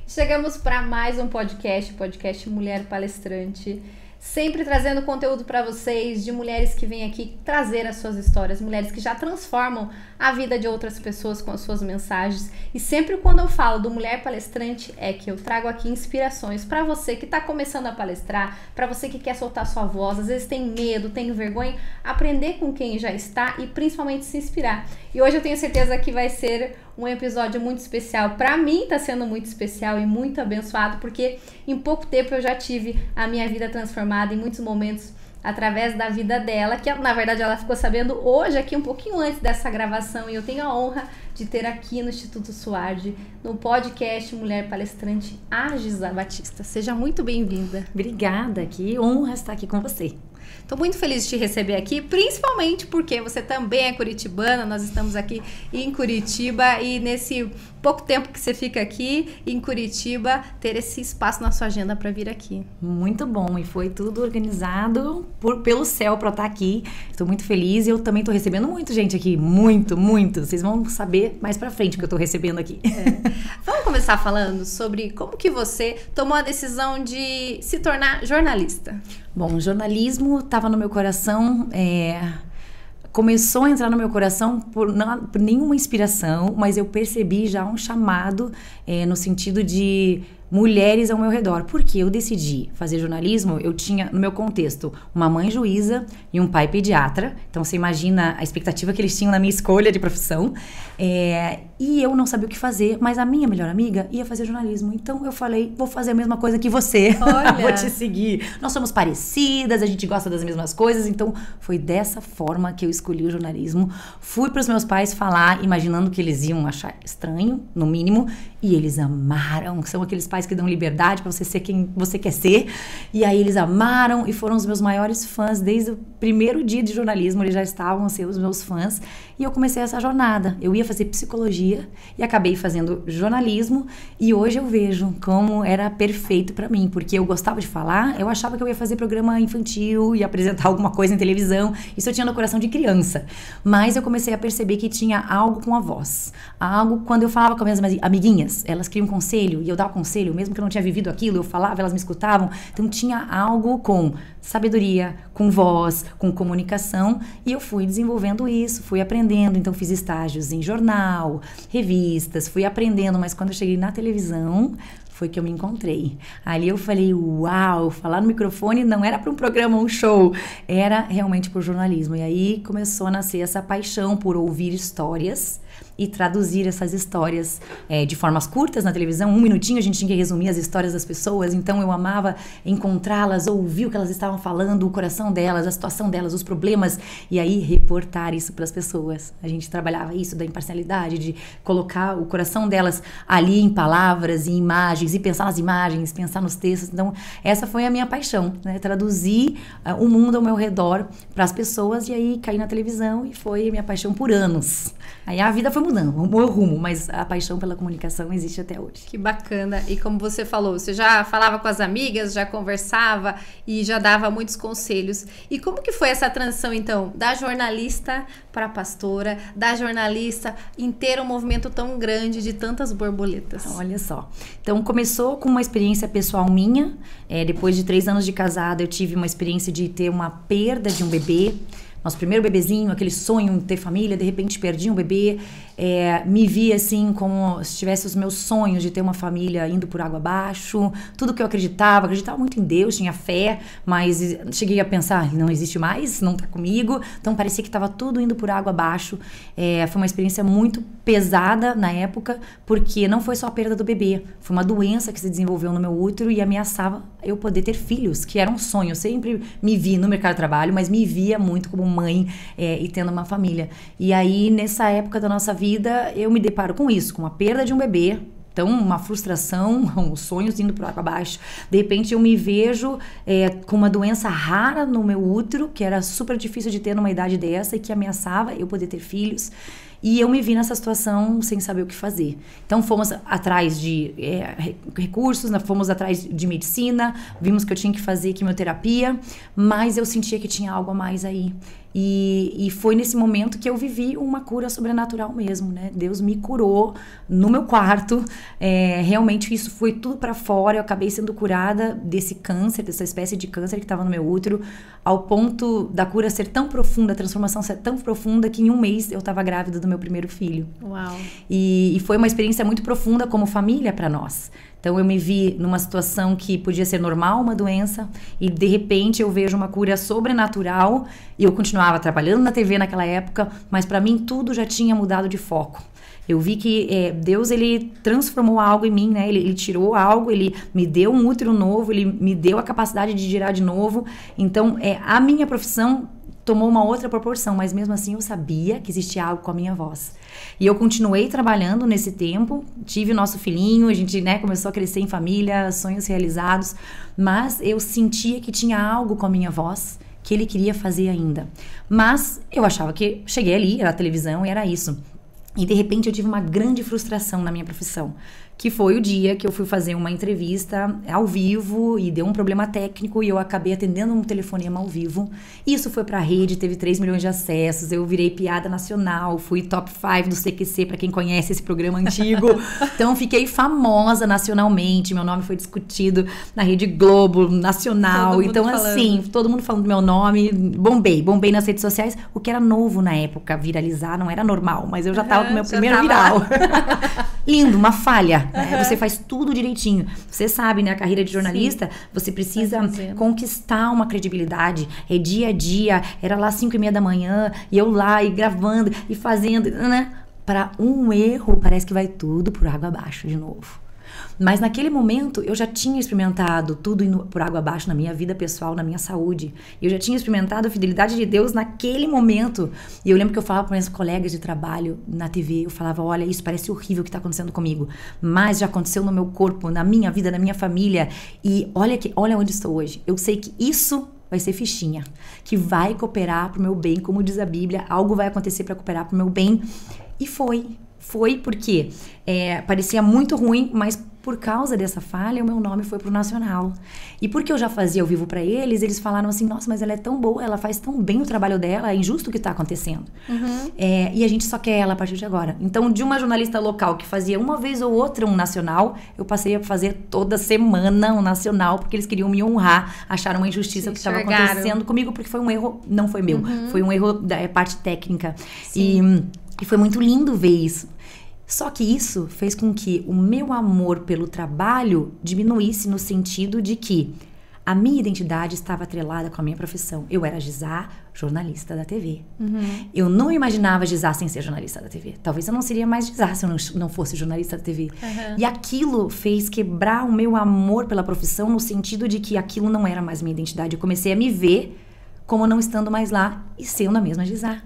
Chegamos para mais um podcast Mulher Palestrante. Sempre trazendo conteúdo para vocês de mulheres que vêm aqui trazer as suas histórias, mulheres que já transformam a vida de outras pessoas com as suas mensagens. E sempre quando eu falo do Mulher Palestrante é que eu trago aqui inspirações para você que está começando a palestrar, para você que quer soltar sua voz, às vezes tem medo, tem vergonha, aprender com quem já está e principalmente se inspirar. E hoje eu tenho certeza que vai ser um episódio muito especial. Para mim está sendo muito especial e muito abençoado, porque em pouco tempo eu já tive a minha vida transformada em muitos momentos através da vida dela, que na verdade ela ficou sabendo hoje, aqui um pouquinho antes dessa gravação, e eu tenho a honra de ter aqui no Instituto Suardi, no podcast Mulher Palestrante, a Giza Batista. Seja muito bem-vinda. Obrigada, que honra estar aqui com você. Estou muito feliz de te receber aqui, principalmente porque você também é curitibana, nós estamos aqui em Curitiba e nesse pouco tempo que você fica aqui em Curitiba, ter esse espaço na sua agenda para vir aqui. Muito bom, e foi tudo organizado pelo céu para eu estar aqui. Estou muito feliz e eu também estou recebendo muita gente aqui, muito. Vocês vão saber mais para frente o que eu estou recebendo aqui. Vamos começar falando sobre como que você tomou a decisão de se tornar jornalista. Bom, o jornalismo estava no meu coração, começou a entrar no meu coração por nenhuma inspiração, mas eu percebi já um chamado no sentido de mulheres ao meu redor. Porque eu decidi fazer jornalismo, eu tinha, no meu contexto, uma mãe juíza e um pai pediatra. Então, você imagina a expectativa que eles tinham na minha escolha de profissão. E eu não sabia o que fazer, mas a minha melhor amiga ia fazer jornalismo. Então, eu falei, vou fazer a mesma coisa que você. Olha. Vou te seguir. Nós somos parecidas, a gente gosta das mesmas coisas. Então, foi dessa forma que eu escolhi o jornalismo. Fui para os meus pais falar, imaginando que eles iam achar estranho, no mínimo. E eles amaram. São aqueles pais que dão liberdade para você ser quem você quer ser. E aí eles amaram e foram os meus maiores fãs. Desde o primeiro dia de jornalismo, eles já estavam sendo os meus fãs. E eu comecei essa jornada. Eu ia fazer psicologia e acabei fazendo jornalismo. E hoje eu vejo como era perfeito para mim. Porque eu gostava de falar, eu achava que eu ia fazer programa infantil e apresentar alguma coisa em televisão. Isso eu tinha no coração de criança. Mas eu comecei a perceber que tinha algo com a voz. Algo, quando eu falava com as minhas amiguinhas, elas queriam conselho e eu dava conselho, mesmo que eu não tinha vivido aquilo, eu falava, elas me escutavam. Então tinha algo com sabedoria, com voz, com comunicação, e eu fui desenvolvendo isso, fui aprendendo. Então fiz estágios em jornal, revistas, fui aprendendo, mas quando eu cheguei na televisão, foi que eu me encontrei. Ali eu falei, uau, falar no microfone não era para um programa, um show, era realmente por jornalismo. E aí começou a nascer essa paixão por ouvir histórias e traduzir essas histórias de formas curtas na televisão. 1 minutinho a gente tinha que resumir as histórias das pessoas, então eu amava encontrá-las, ouvir o que elas estavam falando, o coração delas, a situação delas, os problemas, e aí reportar isso para as pessoas. A gente trabalhava isso da imparcialidade, de colocar o coração delas ali em palavras, em imagens, e pensar nas imagens, pensar nos textos. Então essa foi a minha paixão, né? Traduzir o mundo ao meu redor para as pessoas, e aí caí na televisão e foi a minha paixão por anos. Aí a vida foi mudando, o meu rumo, mas a paixão pela comunicação existe até hoje. Que bacana. E como você falou, você já falava com as amigas, já conversava e já dava muitos conselhos. E como que foi essa transição, então, da jornalista para pastora, da jornalista em ter um movimento tão grande de tantas borboletas? Olha só. Então, começou com uma experiência pessoal minha. Depois de 3 anos de casada, eu tive uma experiência de ter uma perda de um bebê. Nosso primeiro bebezinho, aquele sonho de ter família, de repente perdi um bebê. Me vi assim como se tivesse os meus sonhos de ter uma família indo por água abaixo. Tudo que eu acreditava muito em Deus, tinha fé, mas cheguei a pensar, não existe mais, não tá comigo. Então parecia que estava tudo indo por água abaixo. Foi uma experiência muito pesada na época, porque não foi só a perda do bebê, foi uma doença que se desenvolveu no meu útero e ameaçava eu poder ter filhos, que era um sonho. Eu sempre me vi no mercado de trabalho, mas me via muito como mãe e tendo uma família. E aí, nessa época da nossa vida, eu me deparo com isso, com a perda de um bebê. Então, uma frustração, os sonhos indo por água abaixo. De repente, eu me vejo com uma doença rara no meu útero, que era super difícil de ter numa idade dessa e que ameaçava eu poder ter filhos. E eu me vi nessa situação sem saber o que fazer. Então, fomos atrás de recursos, fomos atrás de medicina, vimos que eu tinha que fazer quimioterapia, mas eu sentia que tinha algo a mais aí. E foi nesse momento que eu vivi uma cura sobrenatural mesmo, né? Deus me curou no meu quarto. Realmente isso foi tudo pra fora. Eu acabei sendo curada desse câncer, dessa espécie de câncer que estava no meu útero, ao ponto da cura ser tão profunda, a transformação ser tão profunda, que em um mês eu estava grávida do meu primeiro filho. Uau! E foi uma experiência muito profunda como família para nós. Então, eu me vi numa situação que podia ser normal, uma doença, e de repente eu vejo uma cura sobrenatural. E eu continuava trabalhando na TV naquela época, mas para mim tudo já tinha mudado de foco. Eu vi que Deus, ele transformou algo em mim, né? Ele tirou algo, ele me deu um útero novo, ele me deu a capacidade de girar de novo. Então, a minha profissão tomou uma outra proporção, mas mesmo assim eu sabia que existia algo com a minha voz. E eu continuei trabalhando nesse tempo, tive o nosso filhinho, a gente, né, começou a crescer em família, sonhos realizados, mas eu sentia que tinha algo com a minha voz que ele queria fazer ainda. Mas eu achava que cheguei ali, era a televisão e era isso. E de repente eu tive uma grande frustração na minha profissão, que foi o dia que eu fui fazer uma entrevista ao vivo e deu um problema técnico e eu acabei atendendo um telefonema ao vivo. Isso foi pra rede, teve 3 milhões de acessos, eu virei piada nacional, fui top 5 do CQC, pra quem conhece esse programa antigo. Então fiquei famosa nacionalmente, meu nome foi discutido na Rede Globo, nacional. Então assim, todo mundo falando do meu nome, bombei nas redes sociais, o que era novo na época, viralizar não era normal, mas eu já tava com o meu primeiro viral. Lindo, uma falha. Você faz tudo direitinho. Você sabe, né? A carreira de jornalista, você precisa conquistar uma credibilidade. É dia a dia. Era lá 5:30 da manhã, e eu lá, e gravando, e fazendo, né? Para um erro, parece que vai tudo por água abaixo de novo. Mas naquele momento eu já tinha experimentado tudo indo por água abaixo na minha vida pessoal, na minha saúde. Eu já tinha experimentado a fidelidade de Deus naquele momento. E eu lembro que eu falava para meus colegas de trabalho na TV, eu falava, olha, isso parece horrível o que está acontecendo comigo, mas já aconteceu no meu corpo, na minha vida, na minha família. E olha onde estou hoje. Eu sei que isso vai ser fichinha, que vai cooperar para o meu bem, como diz a Bíblia, algo vai acontecer para cooperar para o meu bem. E foi porque parecia muito ruim, mas por causa dessa falha, o meu nome foi pro Nacional. E porque eu já fazia ao vivo pra eles, eles falaram assim, nossa, mas ela é tão boa, ela faz tão bem o trabalho dela, é injusto o que tá acontecendo. E a gente só quer ela a partir de agora. Então, de uma jornalista local que fazia uma vez ou outra um Nacional, eu passei a fazer toda semana um Nacional, porque eles queriam me honrar, acharam uma injustiça o que estava acontecendo comigo, porque foi um erro, não foi meu, foi um erro da parte técnica. E foi muito lindo ver isso. Só que isso fez com que o meu amor pelo trabalho diminuísse no sentido de que a minha identidade estava atrelada com a minha profissão. Eu era Gisá, jornalista da TV. Eu não imaginava Gisá sem ser jornalista da TV. Talvez eu não seria mais Gisá se eu não fosse jornalista da TV. E aquilo fez quebrar o meu amor pela profissão no sentido de que aquilo não era mais minha identidade. Eu comecei a me ver como não estando mais lá e sendo a mesma Gisá.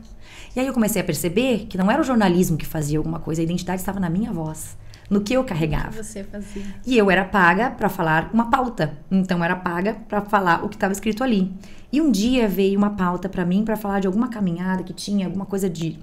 E aí eu comecei a perceber que não era o jornalismo que fazia alguma coisa, a identidade estava na minha voz, no que eu carregava. O que você fazia. E eu era paga para falar uma pauta, então eu era paga para falar o que estava escrito ali. E um dia veio uma pauta para mim para falar de alguma caminhada que tinha, alguma coisa de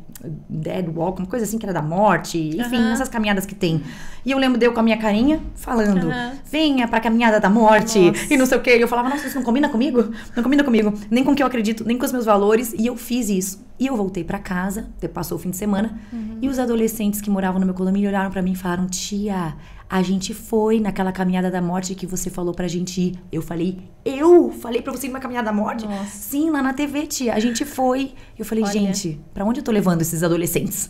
dead walk, uma coisa assim que era da morte, enfim, essas caminhadas que tem. E eu lembro de eu com a minha carinha falando, venha pra caminhada da morte, e não sei o quê. E eu falava, nossa, isso não combina comigo? Não combina comigo, nem com o que eu acredito, nem com os meus valores. E eu fiz isso. E eu voltei pra casa, passou o fim de semana, e os adolescentes que moravam no meu condomínio olharam pra mim e falaram, tia, a gente foi naquela caminhada da morte que você falou pra gente ir. Eu falei pra você ir numa caminhada da morte? Nossa. Sim, lá na TV, tia, a gente foi. Eu falei, gente, pra onde eu tô levando esses adolescentes?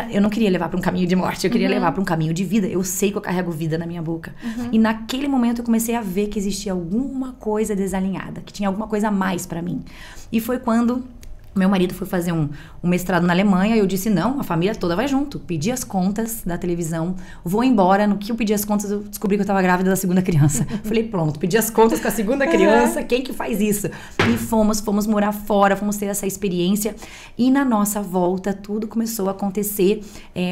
Eu não queria levar pra um caminho de morte, eu queria levar pra um caminho de vida. Eu sei que eu carrego vida na minha boca. E naquele momento eu comecei a ver que existia alguma coisa desalinhada, que tinha alguma coisa a mais pra mim. E foi quando meu marido foi fazer um mestrado na Alemanha e eu disse, não, a família toda vai junto. Pedi as contas da televisão, vou embora. No que eu pedi as contas, eu descobri que eu estava grávida da segunda criança. Falei, pronto, pedi as contas com a segunda criança, quem que faz isso? E fomos morar fora, fomos ter essa experiência. E na nossa volta, tudo começou a acontecer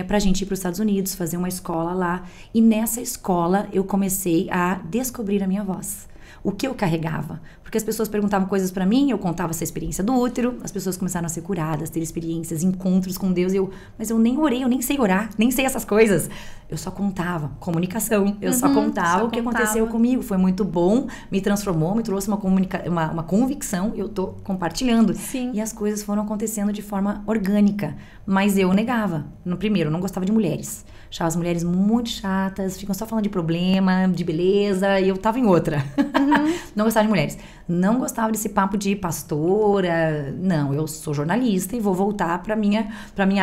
pra gente ir para os Estados Unidos, fazer uma escola lá. E nessa escola, eu comecei a descobrir a minha voz. O que eu carregava. Porque as pessoas perguntavam coisas pra mim, eu contava essa experiência do útero, as pessoas começaram a ser curadas, ter experiências, encontros com Deus. Mas eu nem orei, eu nem sei orar, nem sei essas coisas. Eu só contava, comunicação. Eu só contava o que aconteceu comigo. Foi muito bom, me transformou, me trouxe uma convicção, eu tô compartilhando. Sim. E as coisas foram acontecendo de forma orgânica. Mas eu negava. No primeiro, eu não gostava de mulheres. Achava as mulheres muito chatas, ficam só falando de problema, de beleza, e eu tava em outra. Não gostava de mulheres. Não gostava desse papo de pastora. Não, eu sou jornalista e vou voltar pra minha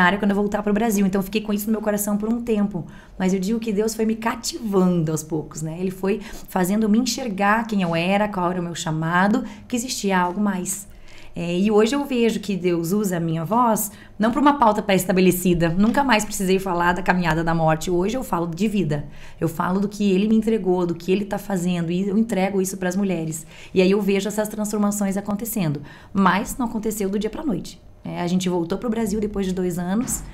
área quando eu voltar pro Brasil. Então eu fiquei com isso no meu coração por um tempo. Mas eu digo que Deus foi me cativando aos poucos, né? Ele foi fazendo eu me enxergar quem eu era, qual era o meu chamado, que existia algo mais. E hoje eu vejo que Deus usa a minha voz não para uma pauta pré-estabelecida. Nunca mais precisei falar da caminhada da morte. Hoje eu falo de vida. Eu falo do que Ele me entregou, do que Ele está fazendo. E eu entrego isso para as mulheres. E aí eu vejo essas transformações acontecendo. Mas não aconteceu do dia para a noite. A gente voltou para o Brasil depois de 2 anos.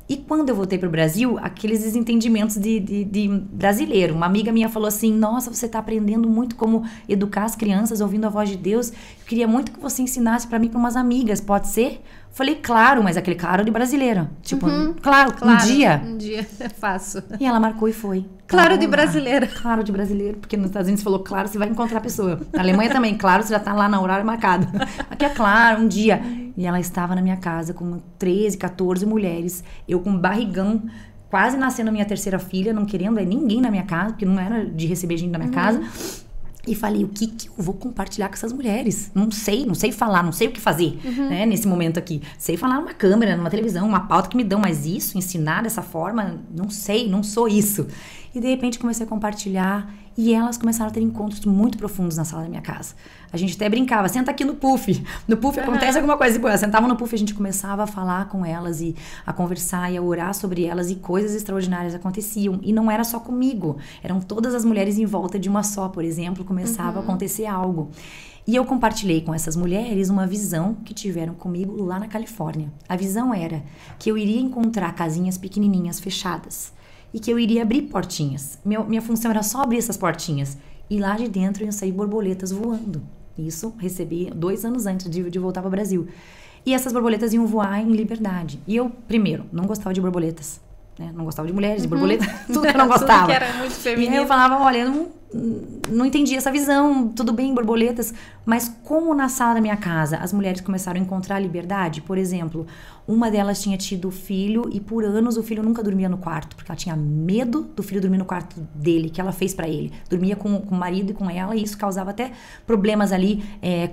E quando eu voltei para o Brasil, aqueles desentendimentos de brasileiro. Uma amiga minha falou assim, nossa, você está aprendendo muito como educar as crianças, ouvindo a voz de Deus. Eu queria muito que você ensinasse para mim, para umas amigas, pode ser? Falei, claro, mas aquele claro de brasileira. Tipo, claro, um dia. Um dia eu faço. E ela marcou e foi. Claro de brasileira. Claro de brasileiro, porque nos Estados Unidos falou claro, você vai encontrar a pessoa. Na Alemanha também, claro, você já tá lá na horário marcado. Aqui é claro, um dia. E ela estava na minha casa com 13, 14 mulheres. Eu com barrigão, quase nascendo a minha 3ª filha, não querendo ninguém na minha casa, porque não era de receber gente na minha casa. E falei, o que eu vou compartilhar com essas mulheres? Não sei falar, não sei o que fazer, né, nesse momento aqui. Sei falar numa câmera, numa televisão, uma pauta que me dão, mas isso, ensinar dessa forma, não sei, não sou isso. E de repente comecei a compartilhar e elas começaram a ter encontros muito profundos na sala da minha casa. A gente até brincava, senta aqui no puff. No puff acontece alguma coisa. Elas sentavam no puff e a gente começava a falar com elas e a conversar e a orar sobre elas e coisas extraordinárias aconteciam. E não era só comigo, eram todas as mulheres em volta de uma só, por exemplo, começava a acontecer algo. E eu compartilhei com essas mulheres uma visão que tiveram comigo lá na Califórnia. A visão era que eu iria encontrar casinhas pequenininhas, fechadas. E que eu iria abrir portinhas. Minha função era só abrir essas portinhas. E lá de dentro iam sair borboletas voando. Isso recebi 2 anos antes de voltar para o Brasil. E essas borboletas iam voar em liberdade. E eu, primeiro, não gostava de borboletas. Né? Não gostava de mulheres, de borboletas. Tudo que eu não gostava. Tudo que era muito feminino. E aí eu falava, olha, eu não entendi essa visão, tudo bem, borboletas, mas como na sala da minha casa as mulheres começaram a encontrar liberdade, por exemplo, uma delas tinha tido filho e por anos o filho nunca dormia no quarto, porque ela tinha medo do filho dormir no quarto dele, que ela fez pra ele. Dormia com o marido e com ela e isso causava até problemas ali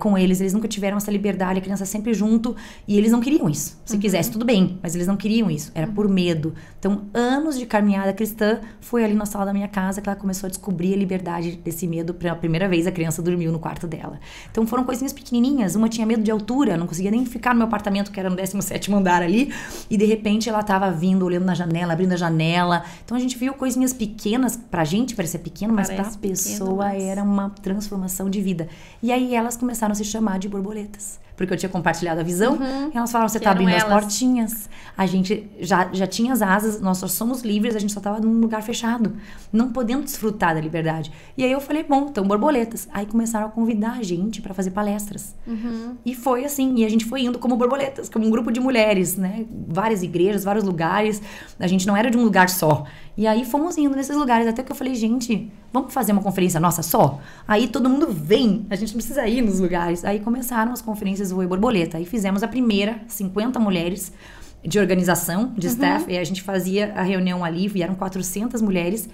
com eles nunca tiveram essa liberdade, a criança sempre junto e eles não queriam isso. Se quisesse, tudo bem, mas eles não queriam isso, era por medo. Então, anos de caminhada cristã, foi ali na sala da minha casa que ela começou a descobrir a liberdade desse medo. Pela primeira vez a criança dormiu no quarto dela. Então foram coisinhas pequenininhas, uma tinha medo de altura, não conseguia nem ficar no meu apartamento que era no 17º andar ali, e de repente ela tava vindo, olhando na janela, abrindo a janela. Então a gente viu coisinhas pequenas, pra gente parecia pequeno, mas pra pessoa era uma transformação de vida. E aí elas começaram a se chamar de borboletas, porque eu tinha compartilhado a visão, e elas falaram, você tá abrindo as portinhas, a gente já tinha as asas, nós só somos livres, a gente só tava num lugar fechado, não podendo desfrutar da liberdade. E aí eu falei, bom, então borboletas. Aí começaram a convidar a gente pra fazer palestras. E foi assim, e a gente foi indo como borboletas, como um grupo de mulheres, né? Várias igrejas, vários lugares, a gente não era de um lugar só. E aí fomos indo nesses lugares, até que eu falei, gente, vamos fazer uma conferência nossa só? Aí todo mundo vem, a gente não precisa ir nos lugares. Aí começaram as conferências Voe Borboleta. Aí fizemos a primeira, 50 mulheres de organização, de staff, e a gente fazia a reunião ali, vieram 400 mulheres,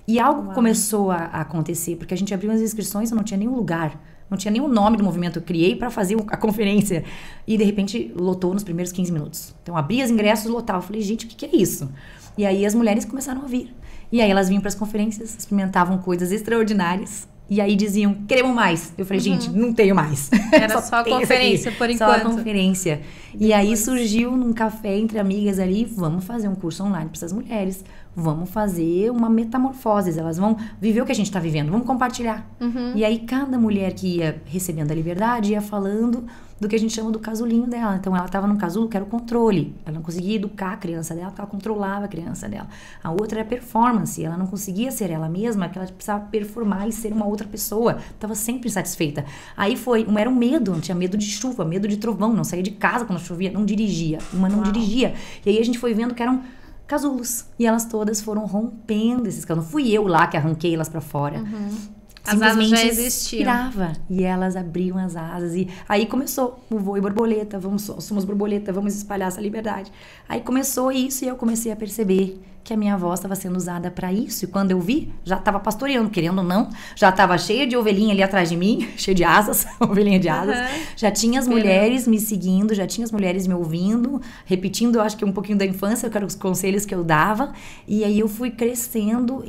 e algo começou a acontecer, porque a gente abriu as inscrições e não tinha nenhum lugar, não tinha nenhum nome do movimento que eu criei para fazer a conferência, e de repente lotou nos primeiros 15 minutos. Então abri os ingressos e lotava, eu falei, gente, o que é isso? E aí as mulheres começaram a vir, e aí elas vinham para as conferências, experimentavam coisas extraordinárias, e aí diziam, queremos mais. Eu falei, gente, não tenho mais. Era só conferência, por enquanto. Só conferência. E aí surgiu num café entre amigas ali, vamos fazer um curso online para essas mulheres. Vamos fazer uma metamorfose. Elas vão viver o que a gente está vivendo. Vamos compartilhar. E aí cada mulher que ia recebendo a liberdade ia falando do que a gente chama do casulinho dela. Então, ela estava num casulo que era o controle. Ela não conseguia educar a criança dela, porque ela controlava a criança dela. A outra era performance. Ela não conseguia ser ela mesma, que ela precisava performar e ser uma outra pessoa. Estava sempre insatisfeita. Aí era um medo. Tinha medo de chuva, medo de trovão. Não saía de casa quando chovia, não dirigia. Uma não dirigia. E aí a gente foi vendo que eram casulos. E elas todas foram rompendo esses casulos. Não fui eu lá que arranquei elas para fora. As asas já existiam. Inspirava, e elas abriam as asas. E aí começou o voo e borboleta. Somos borboleta, vamos espalhar essa liberdade. Aí começou isso e eu comecei a perceber que a minha voz estava sendo usada para isso. E quando eu vi, já estava pastoreando, querendo ou não. Já estava cheia de ovelhinha ali atrás de mim, cheia de asas, ovelhinha de asas. Já tinha as mulheres me seguindo, já tinha as mulheres me ouvindo, repetindo, eu acho que um pouquinho da infância, que eram os conselhos que eu dava. E aí eu fui crescendo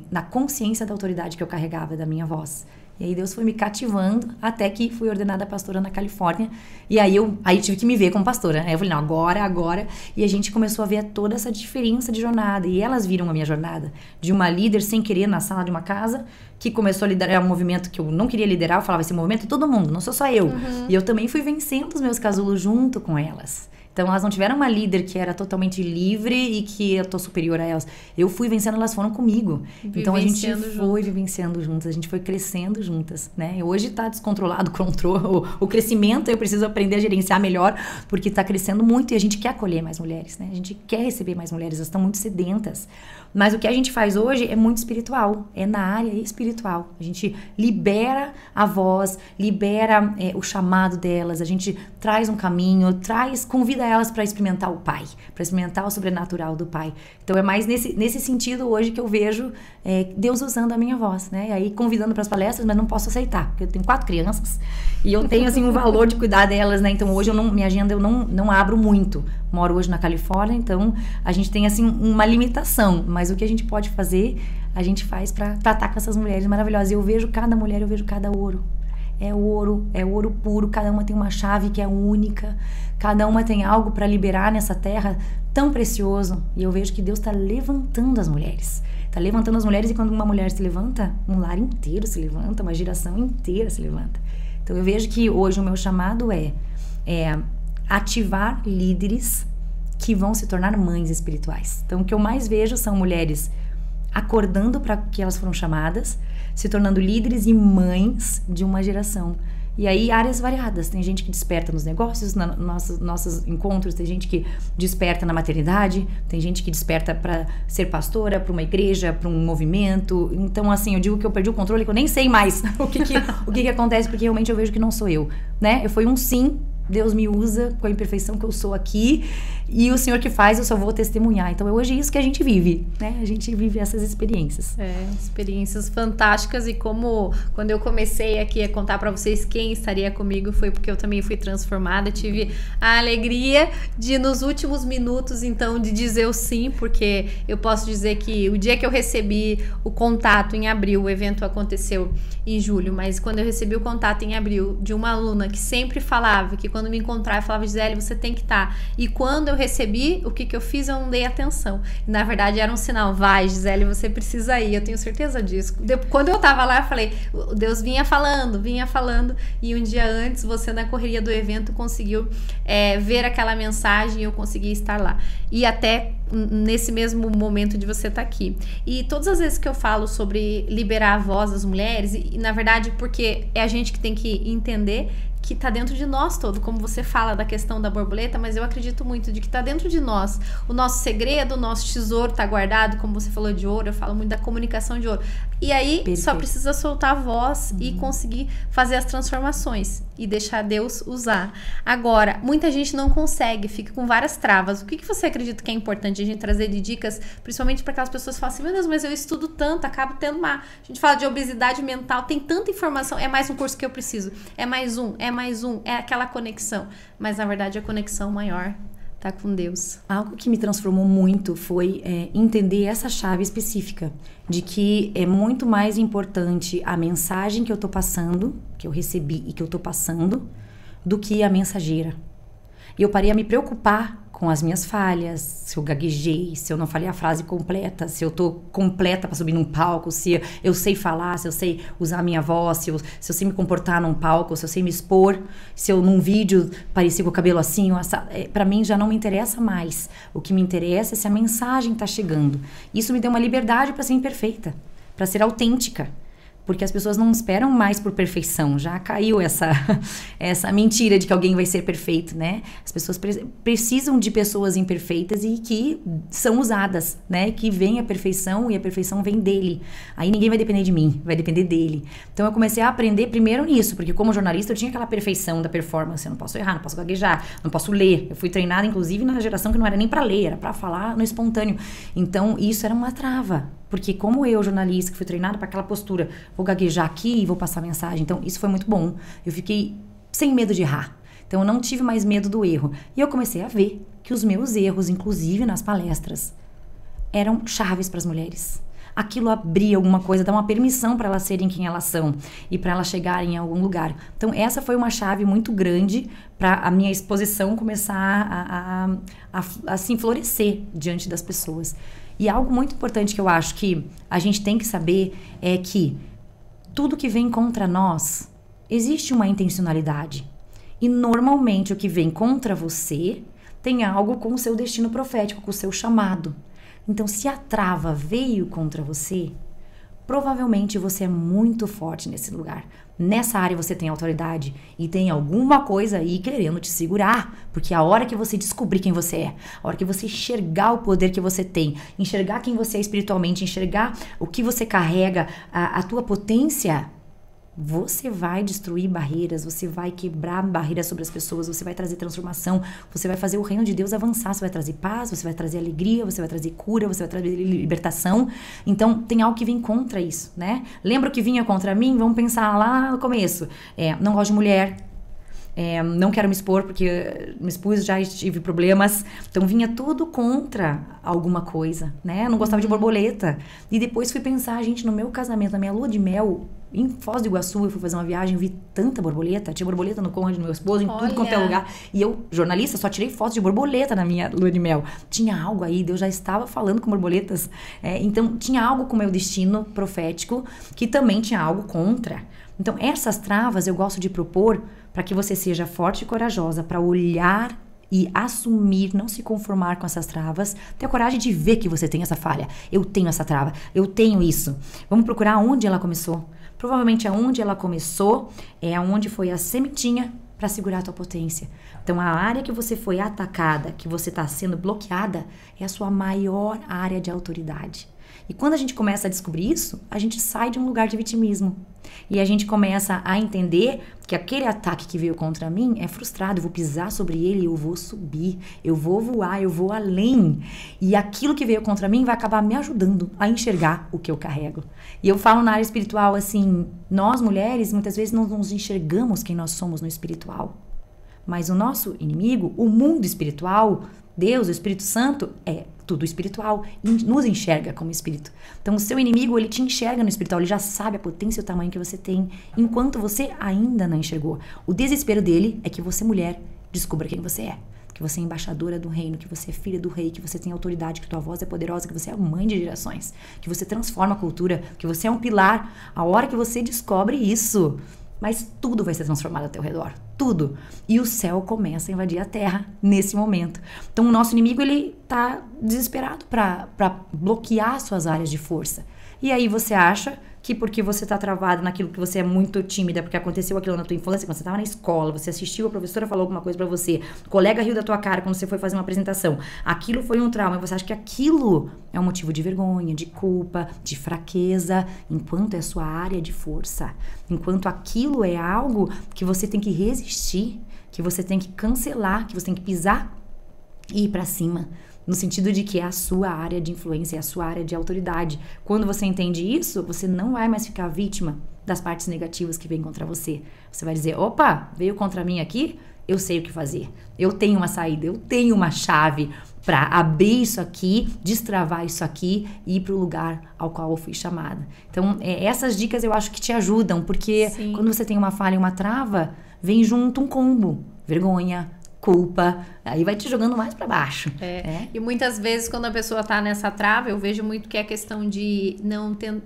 na consciência da autoridade que eu carregava da minha voz. E aí Deus foi me cativando até que fui ordenada pastora na Califórnia. E aí tive que me ver como pastora. Aí eu falei, não, agora. E a gente começou a ver toda essa diferença de jornada. E elas viram a minha jornada. De uma líder sem querer na sala de uma casa, que começou a liderar um movimento que eu não queria liderar. Eu falava, esse movimento é todo mundo, não sou só eu. E eu também fui vencendo os meus casulos junto com elas. Então, elas não tiveram uma líder que era totalmente livre e que eu tô superior a elas. Eu fui vencendo, elas foram comigo. Então, a gente foi vivenciando juntas, a gente foi crescendo juntas, né? E hoje tá descontrolado o crescimento, eu preciso aprender a gerenciar melhor, porque tá crescendo muito e a gente quer acolher mais mulheres, né? A gente quer receber mais mulheres, elas estão muito sedentas. Mas o que a gente faz hoje é muito espiritual, é na área espiritual. A gente libera a voz, libera o chamado delas, a gente traz um caminho, convida elas para experimentar o Pai, para experimentar o sobrenatural do Pai. Então é mais nesse sentido hoje que eu vejo Deus usando a minha voz, né? E aí convidando para as palestras, mas não posso aceitar, porque eu tenho 4 crianças e eu tenho assim um valor de cuidar delas, né? Então hoje minha agenda eu não abro muito. Moro hoje na Califórnia, então a gente tem assim uma limitação, mas o que a gente pode fazer, a gente faz para tratar com essas mulheres maravilhosas. E eu vejo cada mulher, eu vejo cada ouro. É ouro puro, cada uma tem uma chave que é única, cada uma tem algo para liberar nessa terra tão precioso. E eu vejo que Deus está levantando as mulheres. Está levantando as mulheres, e quando uma mulher se levanta, um lar inteiro se levanta, uma geração inteira se levanta. Então eu vejo que hoje o meu chamado é ativar líderes que vão se tornar mães espirituais. Então o que eu mais vejo são mulheres acordando para que elas foram chamadas, se tornando líderes e mães de uma geração. E aí áreas variadas, tem gente que desperta nos negócios, nossos encontros, tem gente que desperta na maternidade, tem gente que desperta para ser pastora, para uma igreja, para um movimento. Então assim, eu digo que eu perdi o controle, que eu nem sei mais o que acontece, porque realmente eu vejo que não sou eu, né? Foi um sim, Deus me usa com a imperfeição que eu sou aqui, e o Senhor que faz, eu só vou testemunhar. Então hoje é isso que a gente vive, né? A gente vive essas experiências. Experiências fantásticas. E como quando eu comecei aqui a contar para vocês quem estaria comigo, foi porque eu também fui transformada. Tive a alegria de, nos últimos minutos, então, de dizer o sim, porque eu posso dizer que o dia que eu recebi o contato em abril, o evento aconteceu em julho, mas quando eu recebi o contato em abril de uma aluna que sempre falava, que quando me encontrava, falava, Gisele, você tem que estar. E quando eu recebi, o que eu fiz, eu não dei atenção. E, na verdade, era um sinal, vai, Gisele, você precisa ir, eu tenho certeza disso. Quando eu tava lá, eu falei, Deus vinha falando, e um dia antes, você na correria do evento conseguiu ver aquela mensagem e eu consegui estar lá. E até nesse mesmo momento de você estar aqui. E todas as vezes que eu falo sobre liberar a voz das mulheres, e na verdade, porque é a gente que tem que entender que tá dentro de nós todo, como você fala da questão da borboleta, mas eu acredito muito de que tá dentro de nós. O nosso segredo, o nosso tesouro tá guardado, como você falou de ouro, eu falo muito da comunicação de ouro. E aí, perfeito, só precisa soltar a voz e conseguir fazer as transformações e deixar Deus usar. Agora, muita gente não consegue, fica com várias travas. O que você acredita que é importante a gente trazer de dicas, principalmente para aquelas pessoas que falam assim, meu Deus, mas eu estudo tanto, acabo tendo uma... A gente fala de obesidade mental, tem tanta informação, é mais um curso que eu preciso, é mais um, é aquela conexão. Mas, na verdade, a conexão maior tá com Deus. Algo que me transformou muito foi entender essa chave específica, de que é muito mais importante a mensagem que eu tô passando, que eu recebi e que eu tô passando, do que a mensageira. E eu parei a me preocupar com as minhas falhas, se eu gaguejei, se eu não falei a frase completa, se eu tô completa para subir num palco, se eu sei falar, se eu sei usar a minha voz, se eu sei me comportar num palco, se eu sei me expor, se eu num vídeo parecia com o cabelo assim, para mim já não me interessa mais. O que me interessa é se a mensagem tá chegando. Isso me deu uma liberdade para ser imperfeita, para ser autêntica. Porque as pessoas não esperam mais por perfeição. Já caiu essa mentira de que alguém vai ser perfeito, né? As pessoas precisam de pessoas imperfeitas e que são usadas, né? Que vem a perfeição e a perfeição vem dele. Aí ninguém vai depender de mim, vai depender dele. Então eu comecei a aprender primeiro nisso, porque como jornalista eu tinha aquela perfeição da performance. Eu não posso errar, não posso gaguejar, não posso ler. Eu fui treinada, inclusive, na geração que não era nem pra ler, era pra falar no espontâneo. Então isso era uma trava. Porque como eu, jornalista, que fui treinada para aquela postura, vou gaguejar aqui e vou passar mensagem. Então, isso foi muito bom. Eu fiquei sem medo de errar. Então, eu não tive mais medo do erro. E eu comecei a ver que os meus erros, inclusive nas palestras, eram chaves para as mulheres. Aquilo abria alguma coisa, dá uma permissão para elas serem quem elas são e para elas chegarem em algum lugar. Então, essa foi uma chave muito grande para a minha exposição começar a assim, florescer diante das pessoas. E algo muito importante que eu acho que a gente tem que saber é que tudo que vem contra nós, existe uma intencionalidade. E normalmente o que vem contra você tem algo com o seu destino profético, com o seu chamado. Então, se a trava veio contra você, provavelmente você é muito forte nesse lugar. Nessa área você tem autoridade e tem alguma coisa aí querendo te segurar. Porque a hora que você descobrir quem você é, a hora que você enxergar o poder que você tem, enxergar quem você é espiritualmente, enxergar o que você carrega, a tua potência, você vai destruir barreiras, você vai quebrar barreiras sobre as pessoas, você vai trazer transformação, você vai fazer o reino de Deus avançar, você vai trazer paz, você vai trazer alegria, você vai trazer cura, você vai trazer libertação. Então, tem algo que vem contra isso, né? Lembra o que vinha contra mim? Vamos pensar lá no começo. Não gosto de mulher. Não quero me expor porque me expus, já tive problemas. Então vinha tudo contra alguma coisa, né? Não gostava de borboleta. E depois fui pensar, gente, no meu casamento, na minha lua de mel, em Foz do Iguaçu, eu fui fazer uma viagem, vi tanta borboleta. Tinha borboleta no cônjuge do meu esposo, em tudo quanto é lugar. E eu, jornalista, só tirei fotos de borboleta na minha lua de mel. Tinha algo aí, Deus já estava falando com borboletas. Então tinha algo com o meu destino profético que também tinha algo contra. Então essas travas eu gosto de propor para que você seja forte e corajosa para olhar e assumir, não se conformar com essas travas, ter a coragem de ver que você tem essa falha. Eu tenho essa trava, eu tenho isso. Vamos procurar onde ela começou. Provavelmente aonde ela começou é aonde foi a sementinha para segurar a tua potência. Então a área que você foi atacada, que você está sendo bloqueada, é a sua maior área de autoridade. E quando a gente começa a descobrir isso, a gente sai de um lugar de vitimismo. E a gente começa a entender que aquele ataque que veio contra mim é frustrado. Eu vou pisar sobre ele, eu vou subir, eu vou voar, eu vou além. E aquilo que veio contra mim vai acabar me ajudando a enxergar o que eu carrego. E eu falo na área espiritual assim, nós mulheres muitas vezes não nos enxergamos quem nós somos no espiritual. Mas o nosso inimigo, o mundo espiritual, Deus, o Espírito Santo, é tudo espiritual, nos enxerga como espírito. Então o seu inimigo, ele te enxerga no espiritual, ele já sabe a potência e o tamanho que você tem, enquanto você ainda não enxergou. O desespero dele é que você, mulher, descubra quem você é. Que você é embaixadora do reino, que você é filha do rei, que você tem autoridade, que tua voz é poderosa, que você é mãe de gerações, que você transforma a cultura, que você é um pilar. A hora que você descobre isso, mas tudo vai ser transformado ao teu redor, tudo. E o céu começa a invadir a terra nesse momento. Então o nosso inimigo, ele tá desesperado para bloquear suas áreas de força. E aí você acha que porque você tá travado naquilo que você é muito tímida, porque aconteceu aquilo na tua infância, quando você tava na escola, você assistiu, a professora falou alguma coisa pra você, o colega riu da tua cara quando você foi fazer uma apresentação, aquilo foi um trauma, e você acha que aquilo é um motivo de vergonha, de culpa, de fraqueza, enquanto é sua área de força, enquanto aquilo é algo que você tem que resistir, que você tem que cancelar, que você tem que pisar e ir pra cima. No sentido de que é a sua área de influência, é a sua área de autoridade. Quando você entende isso, você não vai mais ficar vítima das partes negativas que vêm contra você. Você vai dizer, opa, veio contra mim aqui, eu sei o que fazer. Eu tenho uma saída, eu tenho uma chave para abrir isso aqui, destravar isso aqui e ir para o lugar ao qual eu fui chamada. Então, essas dicas eu acho que te ajudam, porque quando você tem uma falha e uma trava, vem junto um combo. Vergonha, culpa, Aí vai te jogando mais pra baixo. E muitas vezes, quando a pessoa tá nessa trava, eu vejo muito que é a questão de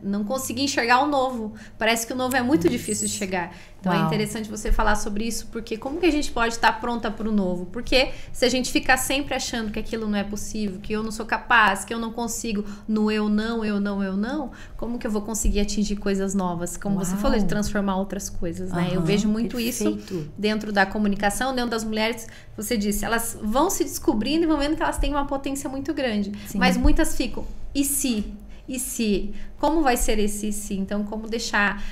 não conseguir enxergar o novo. Parece que o novo é muito difícil de chegar. Então é interessante você falar sobre isso, porque como que a gente pode estar pronta para o novo? Porque se a gente ficar sempre achando que aquilo não é possível, que eu não sou capaz, que eu não consigo, no eu não, como que eu vou conseguir atingir coisas novas? Como você falou, de transformar outras coisas, né? Eu vejo muito isso dentro da comunicação, dentro das mulheres. Você disse, elas vão se descobrindo e vão vendo que elas têm uma potência muito grande. Sim. Mas muitas ficam, e se? E se? Como vai ser esse e se? Então, como deixar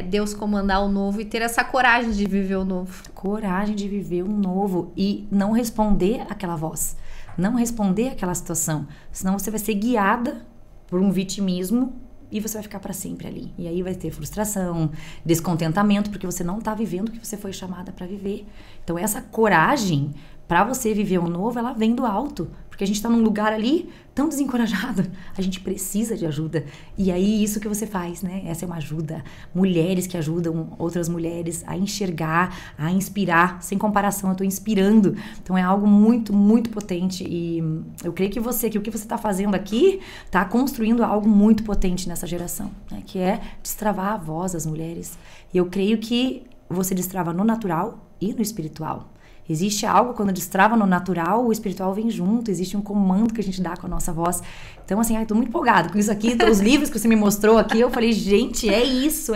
Deus comandar o novo e ter essa coragem de viver o novo? Coragem de viver o novo e não responder aquela voz. Não responder aquela situação. Senão você vai ser guiada por um vitimismo e você vai ficar para sempre ali. E aí vai ter frustração, descontentamento, porque você não tá vivendo o que você foi chamada para viver. Então, essa coragem para você viver o novo, ela vem do alto. Porque a gente tá num lugar ali tão desencorajado. A gente precisa de ajuda. E aí, isso que você faz, né? Essa é uma ajuda. Mulheres que ajudam outras mulheres a enxergar, a inspirar. Sem comparação, eu tô inspirando. Então, é algo muito, muito potente. E eu creio que o que você tá fazendo aqui, tá construindo algo muito potente nessa geração. Né? Que é destravar a voz das mulheres. E eu creio que você destrava no natural e no espiritual. Existe algo, quando destrava no natural, o espiritual vem junto, existe um comando que a gente dá com a nossa voz. Então, assim, tô muito empolgada com isso aqui, os livros que você me mostrou aqui, eu falei, gente, é isso.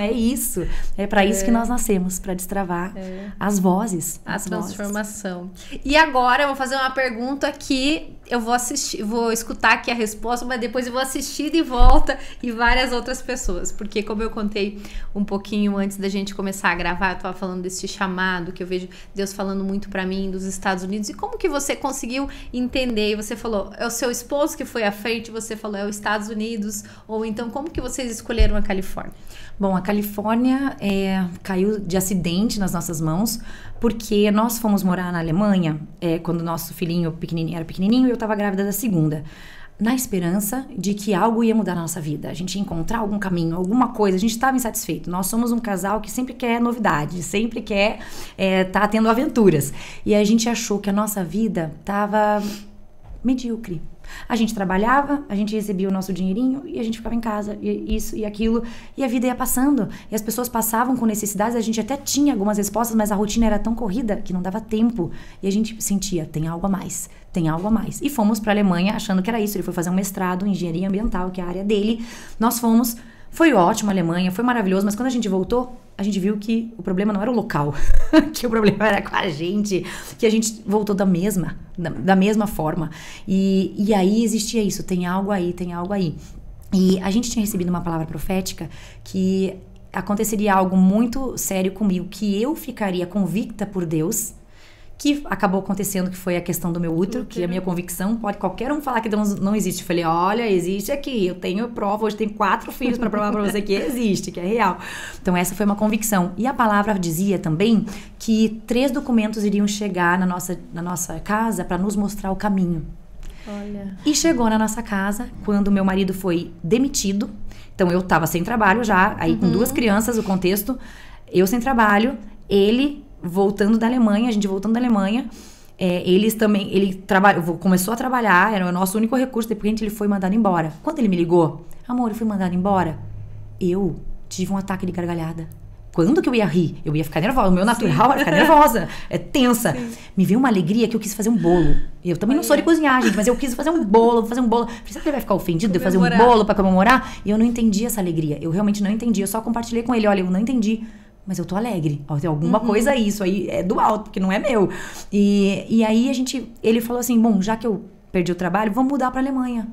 É para isso que nós nascemos, para destravar as vozes. A transformação. E agora eu vou fazer uma pergunta que eu vou escutar aqui a resposta, mas depois eu vou assistir de volta e várias outras pessoas, porque como eu contei um pouquinho antes da gente começar a gravar, eu tava falando desse chamado que eu vejo Deus falando muito pra mim dos Estados Unidos, e como que você conseguiu entender? E você falou, é o seu esposo que foi à frente, você falou, é os Estados Unidos, ou então como que vocês escolheram a Califórnia? Bom, a Califórnia caiu de acidente nas nossas mãos, porque nós fomos morar na Alemanha quando nosso filhinho era pequenininho e eu estava grávida da segunda, na esperança de que algo ia mudar na nossa vida, a gente ia encontrar algum caminho, alguma coisa, a gente estava insatisfeito. Nós somos um casal que sempre quer novidade, sempre quer tá tendo aventuras, e a gente achou que a nossa vida estava medíocre. A gente trabalhava, a gente recebia o nosso dinheirinho e a gente ficava em casa, e isso e aquilo, e a vida ia passando, e as pessoas passavam com necessidades, a gente até tinha algumas respostas, mas a rotina era tão corrida que não dava tempo, e a gente sentia, tem algo a mais, e fomos para a Alemanha achando que era isso. Ele foi fazer um mestrado em engenharia ambiental, que é a área dele, nós fomos, foi ótimo a Alemanha, foi maravilhoso, mas quando a gente voltou, a gente viu que o problema não era o local, que o problema era com a gente, que a gente voltou da mesma forma. E aí existia isso, tem algo aí. E a gente tinha recebido uma palavra profética que aconteceria algo muito sério comigo, que eu ficaria convicta por Deus, que acabou acontecendo, que foi a questão do meu útero, que a minha convicção, pode qualquer um falar que Deus não existe. Eu falei, olha, existe aqui, eu tenho prova, hoje tenho 4 filhos para provar para você que existe, que é real. Então essa foi uma convicção. E a palavra dizia também que 3 documentos iriam chegar na nossa casa para nos mostrar o caminho. Olha. E chegou na nossa casa quando meu marido foi demitido. Então eu estava sem trabalho já, aí com 2 crianças, o contexto, eu sem trabalho, ele voltando da Alemanha, ele começou a trabalhar, era o nosso único recurso, depois ele foi mandado embora. Quando ele me ligou, amor, eu fui mandado embora, eu tive um ataque de gargalhada. Quando que eu ia rir? Eu ia ficar nervosa, o meu natural era ficar nervosa, tensa. Sim. Me veio uma alegria que eu quis fazer um bolo. Eu também não sou de cozinhar, gente, mas eu quis fazer um bolo, Falei, será que ele vai ficar ofendido de eu fazer um bolo pra comemorar? E eu não entendi essa alegria, eu realmente não entendi, eu só compartilhei com ele, olha, eu não entendi, mas eu tô alegre. Tem alguma coisa aí, isso aí é do alto, porque não é meu. E aí ele falou assim, bom, já que eu perdi o trabalho, vamos mudar pra Alemanha.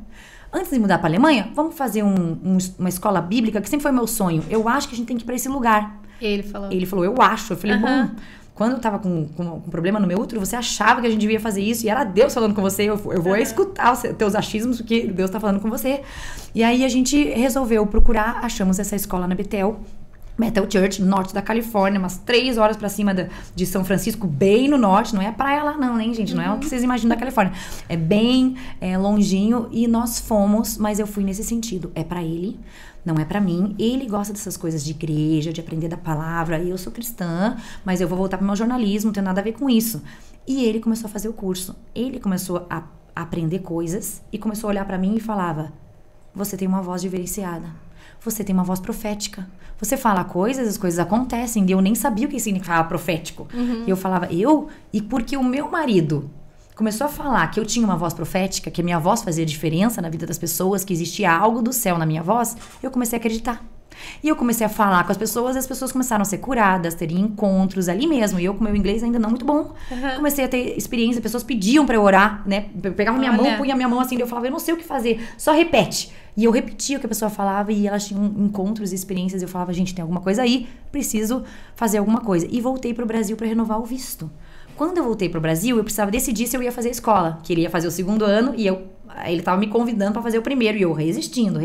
Antes de mudar pra Alemanha, vamos fazer uma escola bíblica, que sempre foi meu sonho. Eu acho que a gente tem que ir pra esse lugar. Ele falou, eu acho. Eu falei, bom, quando eu tava com um problema no meu útero, você achava que a gente devia fazer isso, e era Deus falando com você, eu vou escutar os teus achismos, porque Deus tá falando com você. E aí a gente resolveu procurar, achamos essa escola na Bethel Church, no norte da Califórnia, umas 3 horas pra cima de São Francisco, bem no norte, não é praia lá não, hein, gente, não é o que vocês imaginam da Califórnia, é bem longinho, e nós fomos, mas eu fui nesse sentido, é pra ele, não é pra mim, ele gosta dessas coisas de igreja, de aprender da palavra, eu sou cristã, mas eu vou voltar pro meu jornalismo, não tem nada a ver com isso. E ele começou a fazer o curso. Ele começou a aprender coisas e começou a olhar pra mim e falava: você tem uma voz diferenciada. Você tem uma voz profética. Você fala coisas, as coisas acontecem. E eu nem sabia o que significava profético. E eu falava, e porque o meu marido começou a falar que eu tinha uma voz profética, que a minha voz fazia diferença na vida das pessoas, que existia algo do céu na minha voz, eu comecei a acreditar. E eu comecei a falar com as pessoas começaram a ser curadas, terem encontros ali mesmo. E eu, com meu inglês ainda não muito bom, comecei a ter experiência, pessoas pediam pra eu orar, né? Eu pegava minha mão, punha minha mão assim, eu falava, eu não sei o que fazer, só repete. E eu repetia o que a pessoa falava e elas tinham encontros e experiências. Eu falava, gente, tem alguma coisa aí, preciso fazer alguma coisa. E voltei pro Brasil pra renovar o visto. Quando eu voltei pro Brasil, eu precisava decidir se eu ia fazer a escola, que ele ia fazer o 2º ano e ele tava me convidando pra fazer o 1º e eu resistindo.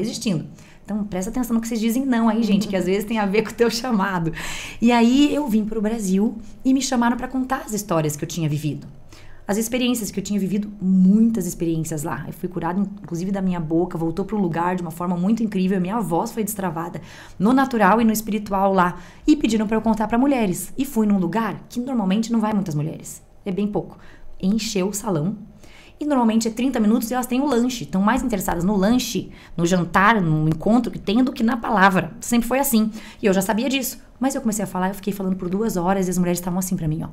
Então, presta atenção no que vocês dizem não aí, gente, que às vezes tem a ver com o teu chamado. E aí, eu vim pro Brasil e me chamaram pra contar as histórias que eu tinha vivido. As experiências que eu tinha vivido, muitas experiências lá. Eu fui curada, inclusive, da minha boca, voltou pro lugar de uma forma muito incrível. Minha voz foi destravada no natural e no espiritual lá. E pediram pra eu contar pra mulheres. E fui num lugar que normalmente não vai muitas mulheres. É bem pouco. Encheu o salão. E normalmente é 30 minutos e elas têm o lanche. Estão mais interessadas no lanche, no jantar, no encontro que tem do que na palavra. Sempre foi assim. E eu já sabia disso. Mas eu comecei a falar, eu fiquei falando por 2 horas e as mulheres estavam assim pra mim, ó.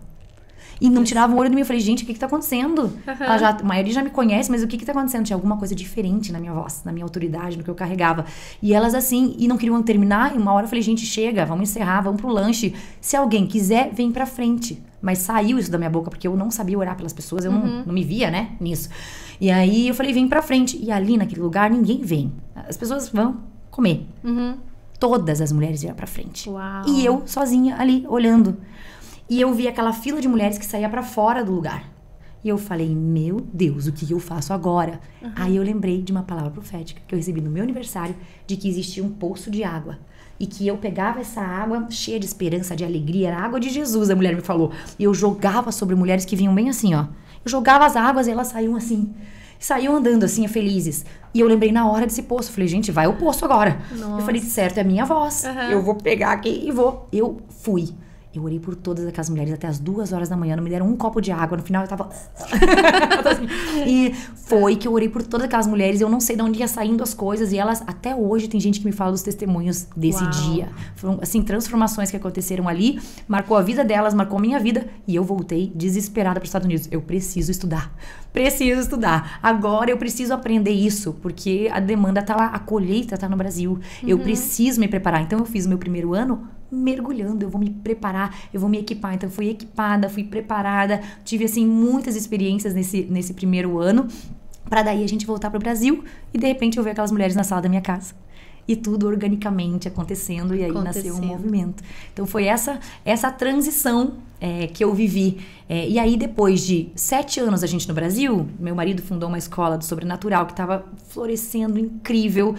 E não tiravam o olho de mim. Eu falei, gente, o que tá acontecendo? A maioria já me conhece, mas o que tá acontecendo? Tinha alguma coisa diferente na minha voz, na minha autoridade, no que eu carregava. E elas assim, e não queriam terminar. E uma hora eu falei, gente, chega, vamos encerrar, vamos pro lanche. Se alguém quiser, vem pra frente. Mas saiu isso da minha boca, porque eu não sabia orar pelas pessoas, eu não me via, né, nisso. E aí eu falei, vem pra frente. E ali naquele lugar, ninguém vem. As pessoas vão comer. Todas as mulheres iam pra frente. Uau. E eu sozinha ali, olhando. E eu vi aquela fila de mulheres que saía pra fora do lugar. E eu falei, meu Deus, o que eu faço agora? Aí eu lembrei de uma palavra profética que eu recebi no meu aniversário, de que existia um poço de água. E que eu pegava essa água cheia de esperança, de alegria, era a água de Jesus, a mulher me falou. E eu jogava sobre mulheres que vinham bem assim, ó. Eu jogava as águas e elas saíam assim. Saíam andando assim, felizes. E eu lembrei na hora desse poço. Falei, gente, vai o poço agora. Nossa. Eu falei, certo, é a minha voz. Eu vou pegar aqui e vou. Eu fui. Eu orei por todas aquelas mulheres até as 2 horas da manhã. Não me deram um copo de água. No final eu tava... E foi que eu orei por todas aquelas mulheres. Eu não sei de onde ia saindo as coisas. E elas, até hoje, tem gente que me fala dos testemunhos desse dia. Foram, assim, transformações que aconteceram ali. Marcou a vida delas, marcou a minha vida. E eu voltei desesperada para os Estados Unidos. Eu preciso estudar. Preciso estudar. Agora eu preciso aprender isso. Porque a demanda tá lá. A colheita tá no Brasil. Eu preciso me preparar. Então eu fiz o meu 1º ano mergulhando, eu vou me preparar, eu vou me equipar. Então, fui equipada, fui preparada, tive, assim, muitas experiências nesse 1º ano, pra daí a gente voltar pro Brasil e, de repente, eu ver aquelas mulheres na sala da minha casa. E tudo organicamente acontecendo, e aí nasceu um movimento. Então, foi essa transição que eu vivi. E aí, depois de 7 anos a gente no Brasil, meu marido fundou uma escola do sobrenatural que estava florescendo, incrível,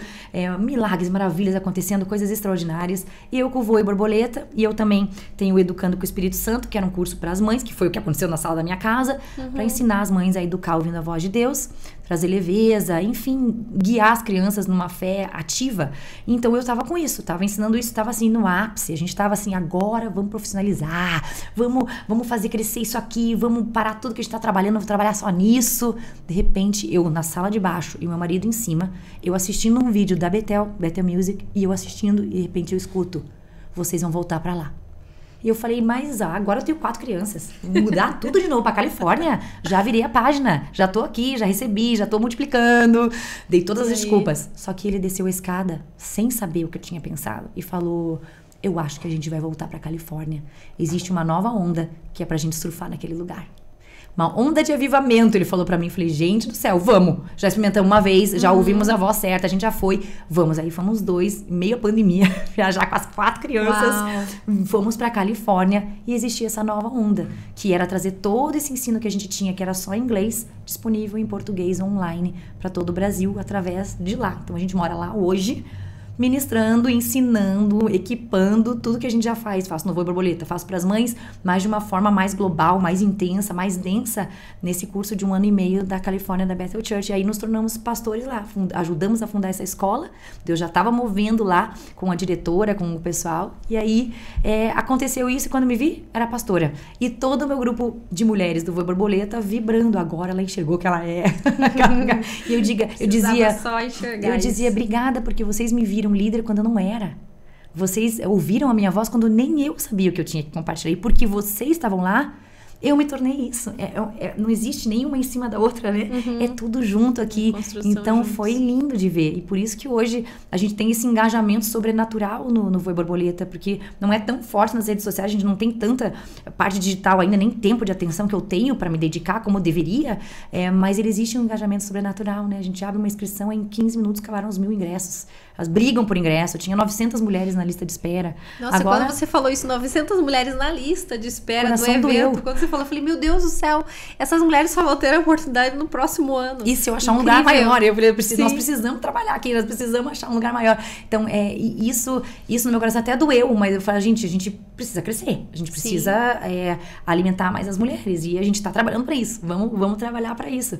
milagres, maravilhas acontecendo, coisas extraordinárias. E eu com o Voo e Borboleta, e eu também tenho o Educando com o Espírito Santo, que era um curso para as mães, que foi o que aconteceu na sala da minha casa, para ensinar as mães a educar ouvindo a voz de Deus, trazer leveza, enfim, guiar as crianças numa fé ativa. Então eu estava com isso, estava ensinando isso, estava assim no ápice. A gente estava assim, agora vamos profissionalizar, vamos fazer crescer isso aqui, vamos parar tudo que a gente está trabalhando, vamos trabalhar só nisso. De repente, eu na sala de baixo e meu marido em cima, eu assistindo um vídeo da Bethel Music, e eu assistindo, e de repente eu escuto, vocês vão voltar para lá. E eu falei, mas agora eu tenho 4 crianças. Mudar tudo de novo pra Califórnia? Já virei a página. Já tô aqui, já recebi, já tô multiplicando. Dei todas as desculpas. Só que ele desceu a escada sem saber o que eu tinha pensado. E falou, eu acho que a gente vai voltar pra Califórnia. Existe uma nova onda que é pra gente surfar naquele lugar. Uma onda de avivamento, ele falou pra mim. Falei, gente do céu, vamos. Já experimentamos uma vez, já ouvimos a voz certa, a gente já foi. Vamos, aí fomos 2, meio a pandemia, viajar com as 4 crianças. Uau. Fomos pra Califórnia e existia essa nova onda, que era trazer todo esse ensino que a gente tinha, que era só em inglês, disponível em português online pra todo o Brasil, através de lá. Então a gente mora lá hoje, ministrando, ensinando, equipando tudo que a gente já faz. Faço no Voe Borboleta, faço para as mães, mas de uma forma mais global, mais intensa, mais densa, nesse curso de 1 ano e meio da Califórnia, da Bethel Church. E aí nos tornamos pastores lá, ajudamos a fundar essa escola. Deus já estava movendo lá com a diretora, com o pessoal. E aí aconteceu isso, e quando me vi, era pastora. E todo o meu grupo de mulheres do Voe Borboleta vibrando. Agora ela enxergou que ela é. E eu dizia, obrigada, porque vocês me viram líder quando eu não era. Vocês ouviram a minha voz quando nem eu sabia o que eu tinha que compartilhar. E porque vocês estavam lá, eu me tornei isso. Não existe nenhuma em cima da outra, né? É tudo junto aqui. Então foi lindo de ver. E por isso que hoje a gente tem esse engajamento sobrenatural no Voe Borboleta, porque não é tão forte nas redes sociais, a gente não tem tanta parte digital ainda, nem tempo de atenção que eu tenho para me dedicar como eu deveria, mas existe um engajamento sobrenatural, né? A gente abre uma inscrição, em 15 minutos acabaram os 1.000 ingressos. Elas brigam por ingresso. Eu tinha 900 mulheres na lista de espera. Nossa, agora, quando você falou isso, 900 mulheres na lista de espera do evento, doeu. quando você falou, eu falei, meu Deus do céu, essas mulheres só vão ter a oportunidade no próximo ano. E se eu achar um lugar maior? Eu falei, nós precisamos trabalhar aqui, nós precisamos achar um lugar maior. Então, isso no meu coração até doeu, mas eu falei, gente, a gente precisa crescer, a gente precisa alimentar mais as mulheres, e a gente está trabalhando para isso, vamos trabalhar para isso.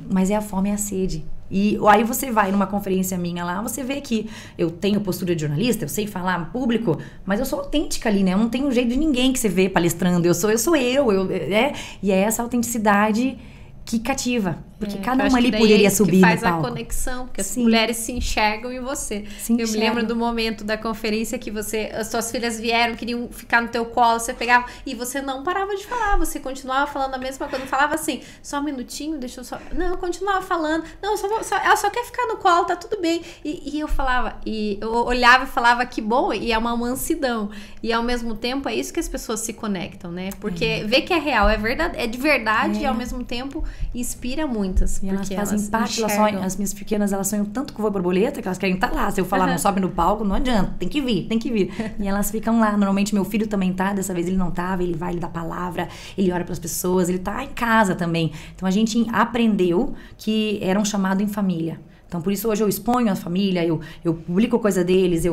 Mas a fome e a sede. E aí você vai numa conferência minha lá, você vê que eu tenho postura de jornalista, eu sei falar público, mas eu sou autêntica ali, né? Eu não tenho um jeito de ninguém que você vê palestrando, eu sou eu, né? E é essa autenticidade que cativa, porque cada uma ali poderia subir no palco. Que faz a conexão, porque as mulheres se enxergam em você. Eu me lembro do momento da conferência que as suas filhas vieram, queriam ficar no teu colo, você pegava e você não parava de falar, você continuava falando a mesma coisa, não falava assim, só um minutinho, deixa eu só... Não, eu continuava falando, não, ela só quer ficar no colo, tá tudo bem. E eu falava, e eu olhava e falava, que bom, e é uma mansidão. E ao mesmo tempo, é isso que as pessoas se conectam, né? Porque vê que é real, é verdade, é de verdade, e ao mesmo tempo inspira muitas. E elas fazem parte, as minhas pequenas, elas sonham tanto com o Voe Borboleta que elas querem estar lá. Se eu falar, não sobe no palco, não adianta, tem que vir. E elas ficam lá. Normalmente meu filho também tá, dessa vez ele não tava, ele vai, ele dá palavra, ele ora para as pessoas, ele tá em casa também. Então a gente aprendeu que era um chamado em família. Então, por isso, hoje eu exponho a família, eu publico coisa deles,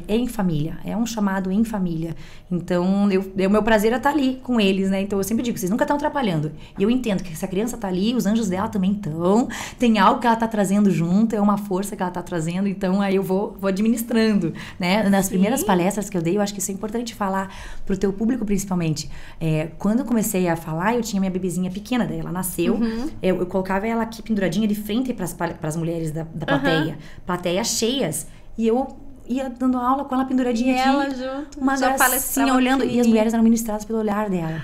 é em família, é um chamado em família. Então, o meu prazer é estar ali com eles, né? Então, eu sempre digo, vocês nunca estão atrapalhando. E eu entendo que se a criança está ali, os anjos dela também estão, tem algo que ela está trazendo junto, é uma força que ela está trazendo, então aí eu vou administrando, né? Nas primeiras palestras que eu dei, eu acho que isso é importante falar pro teu público, principalmente. Quando eu comecei a falar, eu tinha minha bebezinha pequena, daí ela nasceu, eu colocava ela aqui penduradinha de frente para as mulheres da plateia, plateias cheias, e eu ia dando aula com ela penduradinha aqui, ela junto, uma gracinha olhando, e as mulheres eram ministradas pelo olhar dela.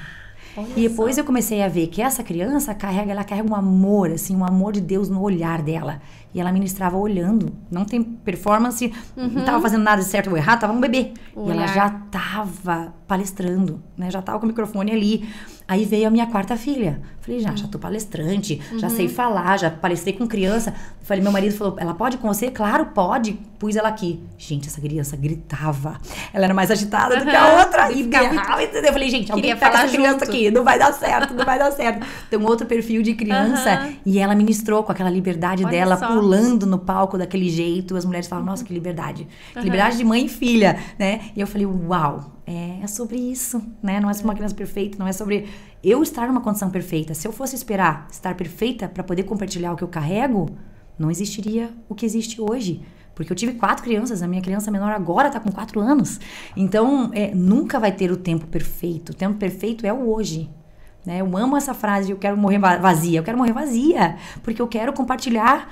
Olha e depois eu comecei a ver que essa criança carrega um amor, assim, um amor de Deus no olhar dela. E ela ministrava olhando. Não tem performance, não estava fazendo nada de certo ou errado, estava um bebê. E ela já estava palestrando, né? Já estava com o microfone ali. Aí veio a minha quarta filha. Falei, já tô palestrante, já sei falar, já palestrei com criança. Falei, meu marido falou, ela pode com você? Claro, pode. Pus ela aqui. Gente, essa criança gritava. Ela era mais agitada do que a outra. E berrava, entendeu? Eu falei, gente, alguém pega essa criança aqui. Não vai dar certo, não vai dar certo. Tem um outro perfil de criança. E ela ministrou com aquela liberdade dela, pulando no palco daquele jeito. As mulheres falam, nossa, que liberdade. Que liberdade de mãe e filha, né? E eu falei, uau, é sobre isso, né? Não é sobre uma criança perfeita, não é sobre eu estar numa condição perfeita. Se eu fosse esperar estar perfeita para poder compartilhar o que eu carrego, não existiria o que existe hoje. Porque eu tive 4 crianças, a minha criança menor agora está com 4 anos. Então, nunca vai ter o tempo perfeito. O tempo perfeito é o hoje. Né? Eu amo essa frase, eu quero morrer vazia. Eu quero morrer vazia, porque eu quero compartilhar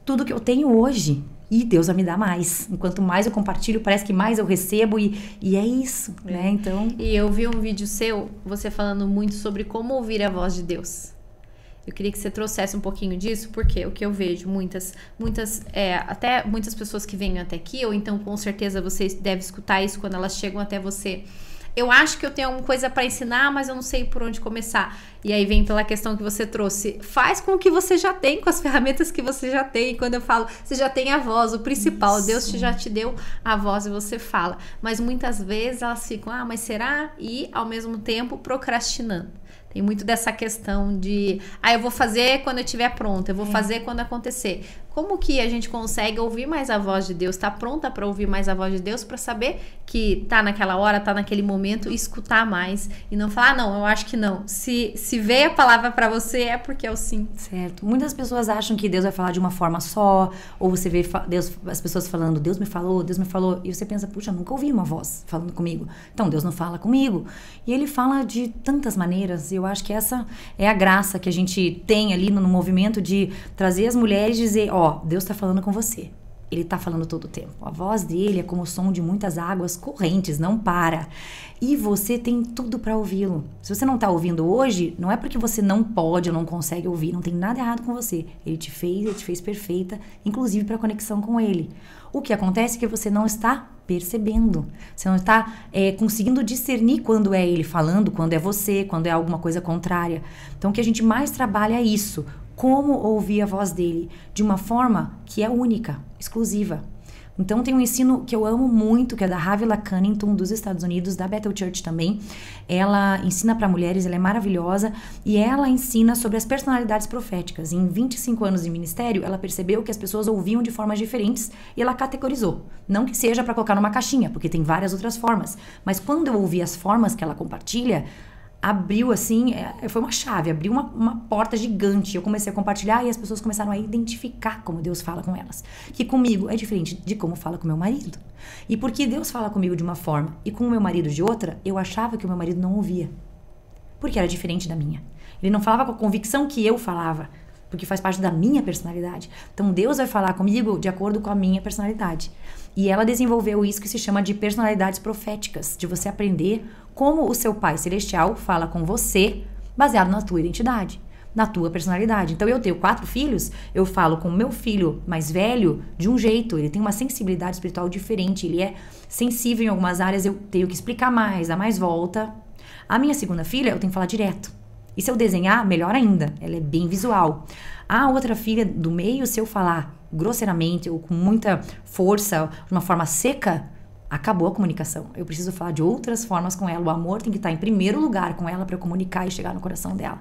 tudo que eu tenho hoje. E Deus vai me dar mais. Enquanto mais eu compartilho, parece que mais eu recebo. E é isso, né? Então... E eu vi um vídeo seu, você falando muito sobre como ouvir a voz de Deus. Eu queria que você trouxesse um pouquinho disso, porque o que eu vejo, até muitas pessoas que vêm até aqui, ou então com certeza você deve escutar isso quando elas chegam até você. Eu acho que eu tenho alguma coisa para ensinar, mas eu não sei por onde começar. E aí vem pela questão que você trouxe. Faz com o que você já tem, com as ferramentas que você já tem. E quando eu falo, você já tem a voz, o principal. Isso. Deus já te deu a voz e você fala. Mas muitas vezes elas ficam, mas será? E ao mesmo tempo procrastinando. Tem muito dessa questão de, eu vou fazer quando eu estiver pronta, eu vou fazer quando acontecer. Como que a gente consegue ouvir mais a voz de Deus, tá pronta para ouvir mais a voz de Deus, para saber que tá naquela hora, tá naquele momento, e escutar mais e não falar, não, eu acho que não. Se veio a palavra para você, é porque é o sim. Certo. Muitas pessoas acham que Deus vai falar de uma forma só, ou você vê as pessoas falando, Deus me falou, e você pensa, puxa, nunca ouvi uma voz falando comigo. Então, Deus não fala comigo. E ele fala de tantas maneiras, e eu acho que essa é a graça que a gente tem ali no movimento de trazer as mulheres e dizer, Deus está falando com você. Ele está falando todo o tempo. A voz dele é como o som de muitas águas correntes, não para. E você tem tudo para ouvi-lo. Se você não está ouvindo hoje, não é porque você não pode ou não consegue ouvir. Não tem nada errado com você. Ele te fez perfeita, inclusive para conexão com ele. O que acontece é que você não está percebendo. Você não está conseguindo discernir quando é ele falando, quando é você, quando é alguma coisa contrária. Então, o que a gente mais trabalha é isso. Como ouvir a voz dele de uma forma que é única, exclusiva. Então tem um ensino que eu amo muito, que é da Havila Cunnington, dos Estados Unidos, da Bethel Church também. Ela ensina para mulheres, ela é maravilhosa, e ela ensina sobre as personalidades proféticas. Em 25 anos de ministério, ela percebeu que as pessoas ouviam de formas diferentes e ela categorizou. Não que seja para colocar numa caixinha, porque tem várias outras formas. Mas quando eu ouvi as formas que ela compartilha, abriu assim, foi uma chave, abriu uma porta gigante. Eu comecei a compartilhar e as pessoas começaram a identificar como Deus fala com elas. Que comigo é diferente de como fala com meu marido. E porque Deus fala comigo de uma forma e com o meu marido de outra, eu achava que o meu marido não ouvia. Porque era diferente da minha. Ele não falava com a convicção que eu falava, porque faz parte da minha personalidade. Então Deus vai falar comigo de acordo com a minha personalidade. E ela desenvolveu isso que se chama de personalidades proféticas, de você aprender como o seu Pai Celestial fala com você, baseado na tua identidade, na tua personalidade. Então eu tenho 4 filhos, eu falo com o meu filho mais velho de um jeito, ele tem uma sensibilidade espiritual diferente, ele é sensível em algumas áreas, eu tenho que explicar mais, dar mais volta. A minha segunda filha, eu tenho que falar direto. E se eu desenhar, melhor ainda, ela é bem visual. A outra filha do meio, se eu falar grosseiramente ou com muita força, de uma forma seca, acabou a comunicação. Eu preciso falar de outras formas com ela. O amor tem que estar em primeiro lugar com ela para eu comunicar e chegar no coração dela.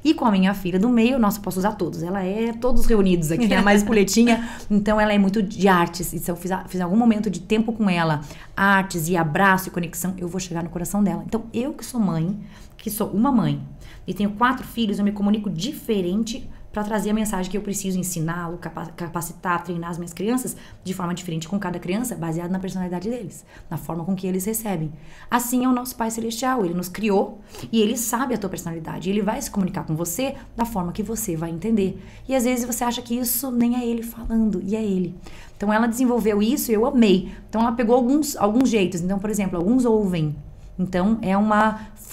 E com a minha filha do meio, nossa, eu posso usar todos. Ela é todos reunidos aqui, a mais espoletinha. Então, ela é muito de artes. E se eu fiz algum momento de tempo com ela, artes e abraço e conexão, eu vou chegar no coração dela. Então, eu que sou mãe, que sou uma mãe, e tenho 4 filhos, eu me comunico diferente para trazer a mensagem que eu preciso ensiná-lo, capacitar, treinar as minhas crianças de forma diferente com cada criança, baseado na personalidade deles, na forma com que eles recebem. Assim é o nosso Pai Celestial, ele nos criou e ele sabe a tua personalidade, ele vai se comunicar com você da forma que você vai entender. E às vezes você acha que isso nem é ele falando, e é ele. Então ela desenvolveu isso e eu amei. Então ela pegou alguns jeitos. Então, por exemplo, alguns ouvem. Então,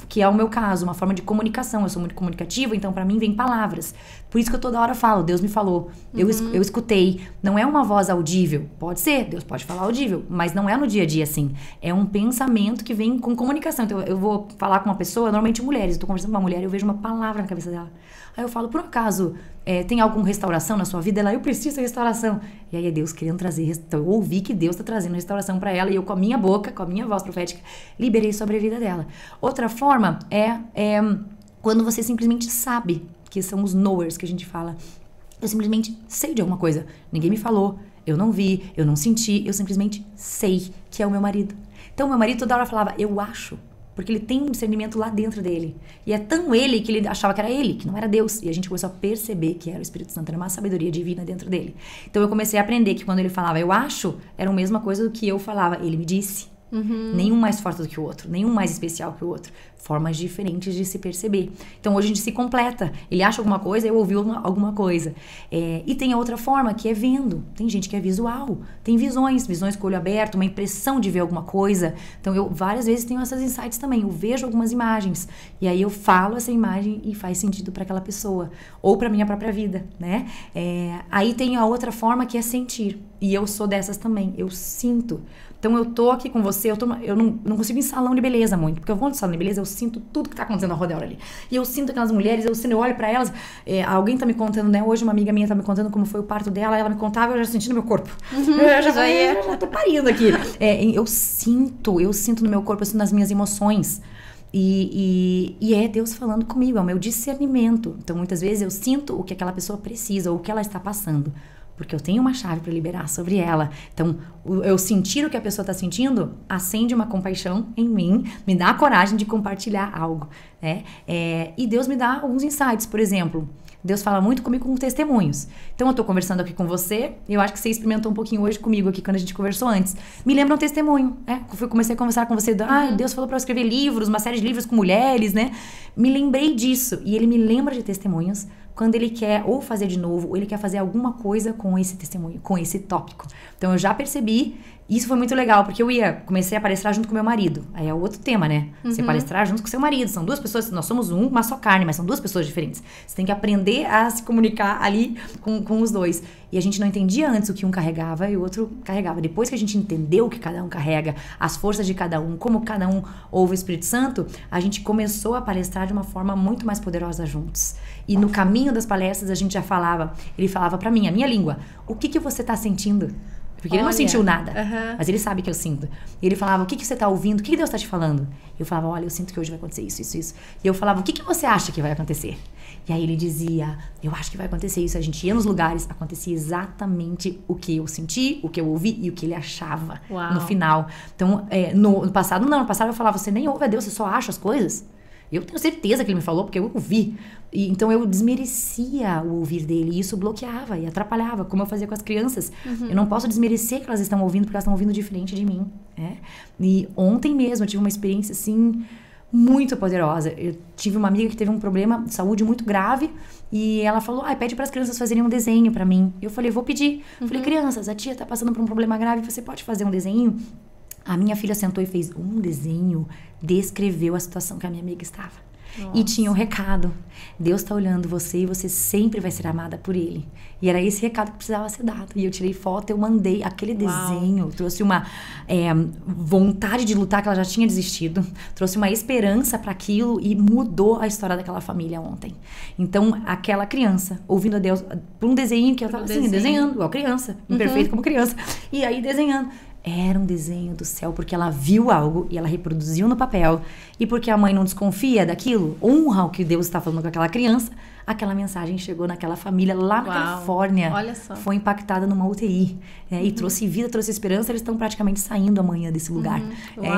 que é o meu caso, uma forma de comunicação. Eu sou muito comunicativa, então pra mim vem palavras. Por isso que eu toda hora falo, Deus me falou, eu escutei. Não é uma voz audível, pode ser, Deus pode falar audível, mas não é no dia a dia assim. É um pensamento que vem com comunicação. Então eu vou falar com uma pessoa, normalmente mulheres, eu tô conversando com uma mulher e eu vejo uma palavra na cabeça dela. Aí eu falo, por acaso, tem alguma restauração na sua vida? Ela, eu preciso de restauração. E aí é Deus querendo trazer, então eu ouvi que Deus tá trazendo restauração pra ela e eu com a minha boca, com a minha voz profética, liberei sobre a vida dela. Outra forma é quando você simplesmente sabe, que são os knowers que a gente fala. Eu simplesmente sei de alguma coisa. Ninguém me falou, eu não vi, eu não senti, eu simplesmente sei que é o meu marido. Então, meu marido toda hora falava, eu acho, porque ele tem um discernimento lá dentro dele. E é tão ele que ele achava que era ele, que não era Deus. E a gente começou a perceber que era o Espírito Santo, era uma sabedoria divina dentro dele. Então, eu comecei a aprender que quando ele falava, eu acho, era a mesma coisa do que eu falava. Ele me disse. Nenhum mais forte do que o outro, nenhum mais especial que o outro. Formas diferentes de se perceber. Então hoje a gente se completa. Ele acha alguma coisa, eu ouvi alguma coisa. E tem a outra forma que é vendo. Tem gente que é visual. Tem visões com o olho aberto, uma impressão de ver alguma coisa. Então eu várias vezes tenho essas insights também. Eu vejo algumas imagens e aí eu falo essa imagem e faz sentido para aquela pessoa ou para minha própria vida, né? Aí tem a outra forma que é sentir. E eu sou dessas também. Eu sinto. Então eu tô aqui com você, eu não consigo ir em salão de beleza muito, porque eu vou no salão de beleza, eu sinto tudo que tá acontecendo ao redor ali. E eu sinto aquelas mulheres, eu olho pra elas, alguém tá me contando, né? Hoje uma amiga minha tá me contando como foi o parto dela, ela me contava, eu já senti no meu corpo. Eu já tô parindo aqui. Eu sinto no meu corpo, eu sinto nas minhas emoções. E é Deus falando comigo, é o meu discernimento. Então muitas vezes eu sinto o que aquela pessoa precisa, ou o que ela está passando. Porque eu tenho uma chave para liberar sobre ela. Então, eu sentir o que a pessoa está sentindo acende uma compaixão em mim, me dá a coragem de compartilhar algo, né? E Deus me dá alguns insights, por exemplo. Deus fala muito comigo com testemunhos. Então, eu tô conversando aqui com você, eu acho que você experimentou um pouquinho hoje comigo aqui, quando a gente conversou antes. Me lembra um testemunho, né? Comecei a conversar com você, Deus falou pra eu escrever livros, uma série de livros com mulheres, né? Me lembrei disso. E ele me lembra de testemunhos quando ele quer ou fazer de novo, ou ele quer fazer alguma coisa com esse testemunho, com esse tópico. Então, eu já percebi, isso foi muito legal, porque comecei a palestrar junto com meu marido. Aí é outro tema, né? Você palestrar junto com seu marido. São duas pessoas, nós somos uma só carne, mas são duas pessoas diferentes. Você tem que aprender a se comunicar ali com os dois. E a gente não entendia antes o que um carregava e o outro carregava. Depois que a gente entendeu o que cada um carrega, as forças de cada um, como cada um ouve o Espírito Santo, a gente começou a palestrar de uma forma muito mais poderosa juntos. E no caminho das palestras a gente já falava, ele falava pra mim, a minha língua, o que você tá sentindo? Porque ele não sentiu nada, mas ele sabe que eu sinto. E ele falava, o que você tá ouvindo? O que Deus tá te falando? Eu falava, olha, eu sinto que hoje vai acontecer isso, isso, isso. E eu falava, o que você acha que vai acontecer? E aí ele dizia, eu acho que vai acontecer isso. A gente ia nos lugares, acontecia exatamente o que eu senti, o que eu ouvi e o que ele achava no final. Então, no passado, não. No passado eu falava, você nem ouve a Deus, você só acha as coisas. Eu tenho certeza que ele me falou, porque eu ouvi. Então, eu desmerecia o ouvir dele. E isso bloqueava e atrapalhava, como eu fazia com as crianças. Eu não posso desmerecer que elas estão ouvindo, porque elas estão ouvindo diferente de mim. Né? E ontem mesmo, eu tive uma experiência, assim, muito poderosa. Eu tive uma amiga que teve um problema de saúde muito grave. E ela falou, pede para as crianças fazerem um desenho para mim. Eu falei, vou pedir. Falei, crianças, a tia está passando por um problema grave, você pode fazer um desenho? A minha filha sentou e fez um desenho, descreveu a situação que a minha amiga estava. Nossa. E tinha um recado. Deus está olhando você e você sempre vai ser amada por Ele. E era esse recado que precisava ser dado. E eu tirei foto, eu mandei aquele desenho. Trouxe uma vontade de lutar que ela já tinha desistido. Trouxe uma esperança para aquilo e mudou a história daquela família ontem. Então, aquela criança, ouvindo a Deus, por um desenho que eu estava assim, desenhando, igual criança. Imperfeito como criança. E aí, desenhando. Era um desenho do céu, porque ela viu algo e ela reproduziu no papel. E porque a mãe não desconfia daquilo, honra o que Deus está falando com aquela criança, aquela mensagem chegou naquela família lá na Califórnia. Olha só. Foi impactada numa UTI. E trouxe vida, trouxe esperança. Eles estão praticamente saindo amanhã desse lugar.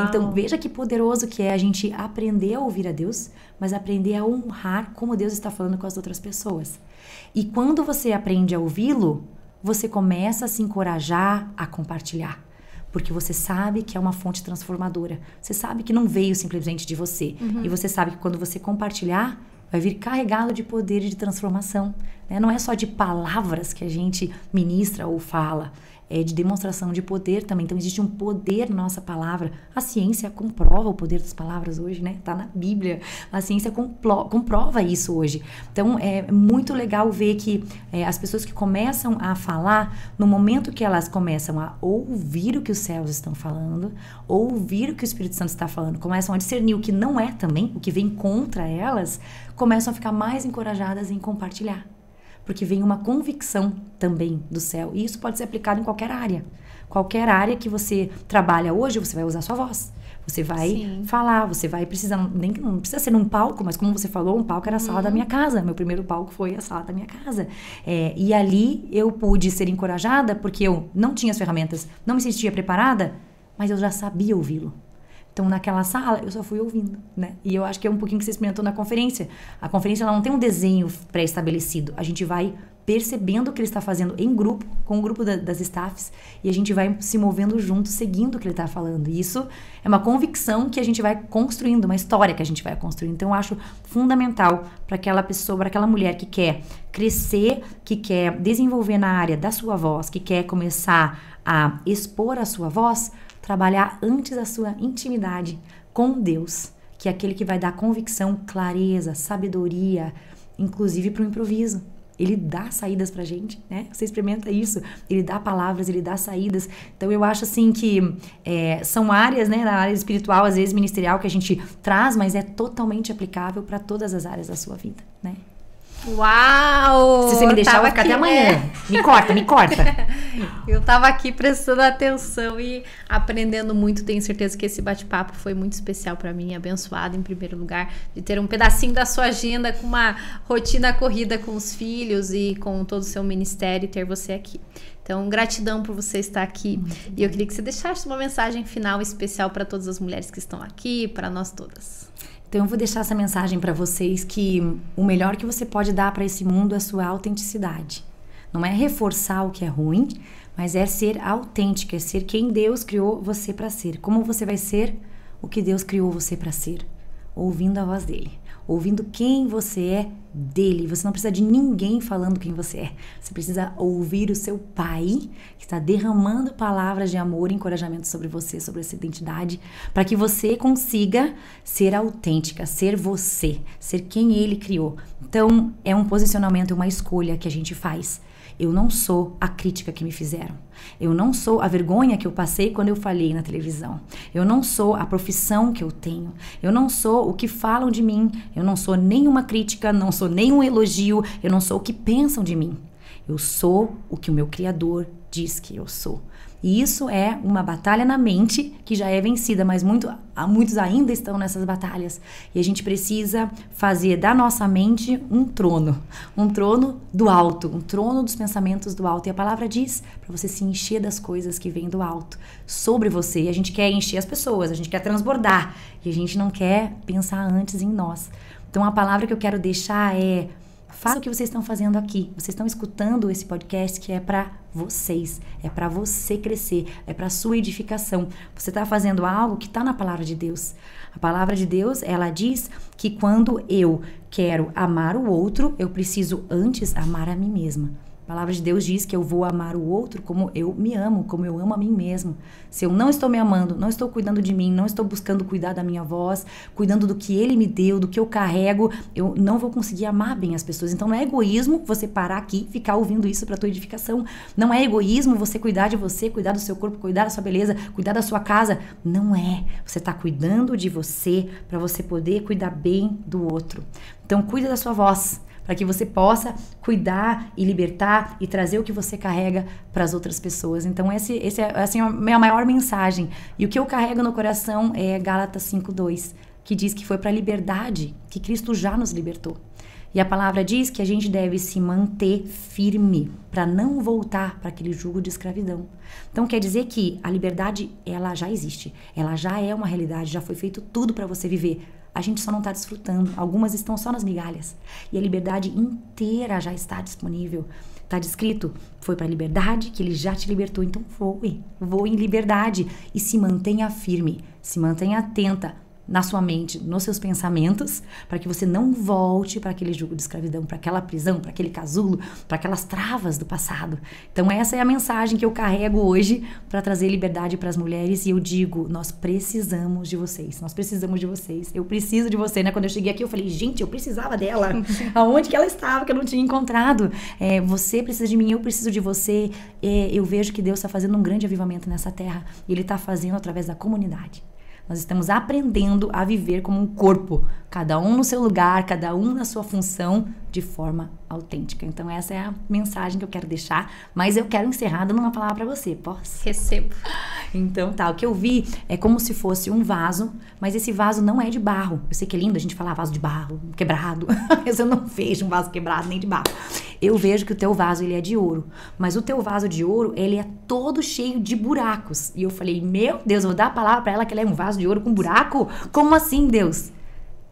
Então, veja que poderoso que é a gente aprender a ouvir a Deus, mas aprender a honrar como Deus está falando com as outras pessoas. E quando você aprende a ouvi-lo, você começa a se encorajar a compartilhar. Porque você sabe que é uma fonte transformadora. Você sabe que não veio simplesmente de você. E você sabe que quando você compartilhar, vai vir carregado de poder e de transformação. Né? Não é só de palavras que a gente ministra ou fala. É de demonstração de poder também. Então, existe um poder na nossa palavra. A ciência comprova o poder das palavras hoje, né? Tá na Bíblia. A ciência comprova isso hoje. Então, é muito legal ver que as pessoas que começam a falar, no momento que elas começam a ouvir o que os céus estão falando, ouvir o que o Espírito Santo está falando, começam a discernir o que não é também, o que vem contra elas, começam a ficar mais encorajadas em compartilhar. Porque vem uma convicção também do céu. E isso pode ser aplicado em qualquer área. Qualquer área que você trabalha hoje, você vai usar sua voz. Você vai falar, você vai precisar... Não precisa ser num palco, mas como você falou, um palco era a sala da minha casa. Meu primeiro palco foi a sala da minha casa. E ali eu pude ser encorajada, porque eu não tinha as ferramentas, não me sentia preparada, mas eu já sabia ouvi-lo. Então, naquela sala, eu só fui ouvindo, né? E eu acho que é um pouquinho que você experimentou na conferência. A conferência, ela não tem um desenho pré-estabelecido. A gente vai percebendo o que ele está fazendo em grupo, com o grupo das staffs, e a gente vai se movendo junto, seguindo o que ele está falando. E isso é uma convicção que a gente vai construindo, uma história que a gente vai construindo. Então, eu acho fundamental para aquela pessoa, para aquela mulher que quer crescer, que quer desenvolver na área da sua voz, que quer começar a expor a sua voz, trabalhar antes a sua intimidade com Deus, que é aquele que vai dar convicção, clareza, sabedoria, inclusive para o improviso. Ele dá saídas pra gente, né? Você experimenta isso. Ele dá palavras, ele dá saídas. Então, eu acho assim que são áreas, né? Na área espiritual, às vezes ministerial, que a gente traz, mas é totalmente aplicável para todas as áreas da sua vida, né? Uau! Se você me deixar, eu vou ficar até amanhã. Me corta. Eu tava aqui prestando atenção e aprendendo muito. Tenho certeza que esse bate-papo foi muito especial para mim, abençoado em primeiro lugar, de ter um pedacinho da sua agenda com uma rotina corrida com os filhos e com todo o seu ministério e ter você aqui. Então, gratidão por você estar aqui. E eu queria que você deixasse uma mensagem final especial para todas as mulheres que estão aqui, para nós todas. Então, eu vou deixar essa mensagem para vocês que o melhor que você pode dar para esse mundo é a sua autenticidade. Não é reforçar o que é ruim, mas é ser autêntica, é ser quem Deus criou você para ser. Como você vai ser o que Deus criou você para ser? Ouvindo a voz dele, ouvindo quem você é dele. Você não precisa de ninguém falando quem você é. Você precisa ouvir o seu pai, que está derramando palavras de amor e encorajamento sobre você, sobre essa identidade, para que você consiga ser autêntica, ser você, ser quem ele criou. Então, é um posicionamento, uma escolha que a gente faz. Eu não sou a crítica que me fizeram. Eu não sou a vergonha que eu passei quando eu falhei na televisão. Eu não sou a profissão que eu tenho. Eu não sou o que falam de mim. Eu não sou nenhuma crítica, não sou nenhum elogio. Eu não sou o que pensam de mim. Eu sou o que o meu Criador diz que eu sou. E isso é uma batalha na mente que já é vencida, mas muitos ainda estão nessas batalhas. E a gente precisa fazer da nossa mente um trono do alto, um trono dos pensamentos do alto. E a palavra diz para você se encher das coisas que vêm do alto sobre você. E a gente quer encher as pessoas, a gente quer transbordar e a gente não quer pensar antes em nós. Então a palavra que eu quero deixar é: faça o que vocês estão fazendo aqui. Vocês estão escutando esse podcast que é para vocês. É para você crescer. É para sua edificação. Você está fazendo algo que está na palavra de Deus. A palavra de Deus, ela diz que quando eu quero amar o outro, eu preciso antes amar a mim mesma. A palavra de Deus diz que eu vou amar o outro como eu me amo, como eu amo a mim mesmo. Se eu não estou me amando, não estou cuidando de mim, não estou buscando cuidar da minha voz, cuidando do que ele me deu, do que eu carrego, eu não vou conseguir amar bem as pessoas. Então não é egoísmo você parar aqui e ficar ouvindo isso para tua edificação. Não é egoísmo você cuidar de você, cuidar do seu corpo, cuidar da sua beleza, cuidar da sua casa. Não é. Você está cuidando de você para você poder cuidar bem do outro. Então cuida da sua voz, para que você possa cuidar e libertar e trazer o que você carrega para as outras pessoas. Então, esse é assim, a minha maior mensagem. E o que eu carrego no coração é Gálatas 5:2, que diz que foi para a liberdade que Cristo já nos libertou. E a palavra diz que a gente deve se manter firme para não voltar para aquele jugo de escravidão. Então, quer dizer que a liberdade, ela já existe. Ela já é uma realidade, já foi feito tudo para você viver. A gente só não está desfrutando. Algumas estão só nas migalhas. E a liberdade inteira já está disponível. Está descrito, foi para a liberdade que ele já te libertou. Então voe em liberdade e se mantenha firme, se mantenha atenta na sua mente, nos seus pensamentos, para que você não volte para aquele jugo de escravidão, para aquela prisão, para aquele casulo, para aquelas travas do passado. Então essa é a mensagem que eu carrego hoje para trazer liberdade para as mulheres. E eu digo, nós precisamos de vocês, nós precisamos de vocês, eu preciso de você, né? Quando eu cheguei aqui eu falei, gente, eu precisava dela, aonde que ela estava, que eu não tinha encontrado. Você precisa de mim, eu preciso de você. Eu vejo que Deus está fazendo um grande avivamento nessa terra, e Ele está fazendo através da comunidade. Nós estamos aprendendo a viver como um corpo, cada um no seu lugar, cada um na sua função, de forma autêntica. Então essa é a mensagem que eu quero deixar, mas eu quero encerrar dando uma palavra para você. Posso? Recebo. Então tá, o que eu vi é como se fosse um vaso, mas esse vaso não é de barro. Eu sei que é lindo a gente falar vaso de barro, quebrado, mas eu não vejo um vaso quebrado nem de barro. Eu vejo que o teu vaso, ele é de ouro, mas o teu vaso de ouro, ele é todo cheio de buracos. E eu falei, meu Deus, eu vou dar a palavra para ela que ela é um vaso de ouro com buraco? Como assim, Deus?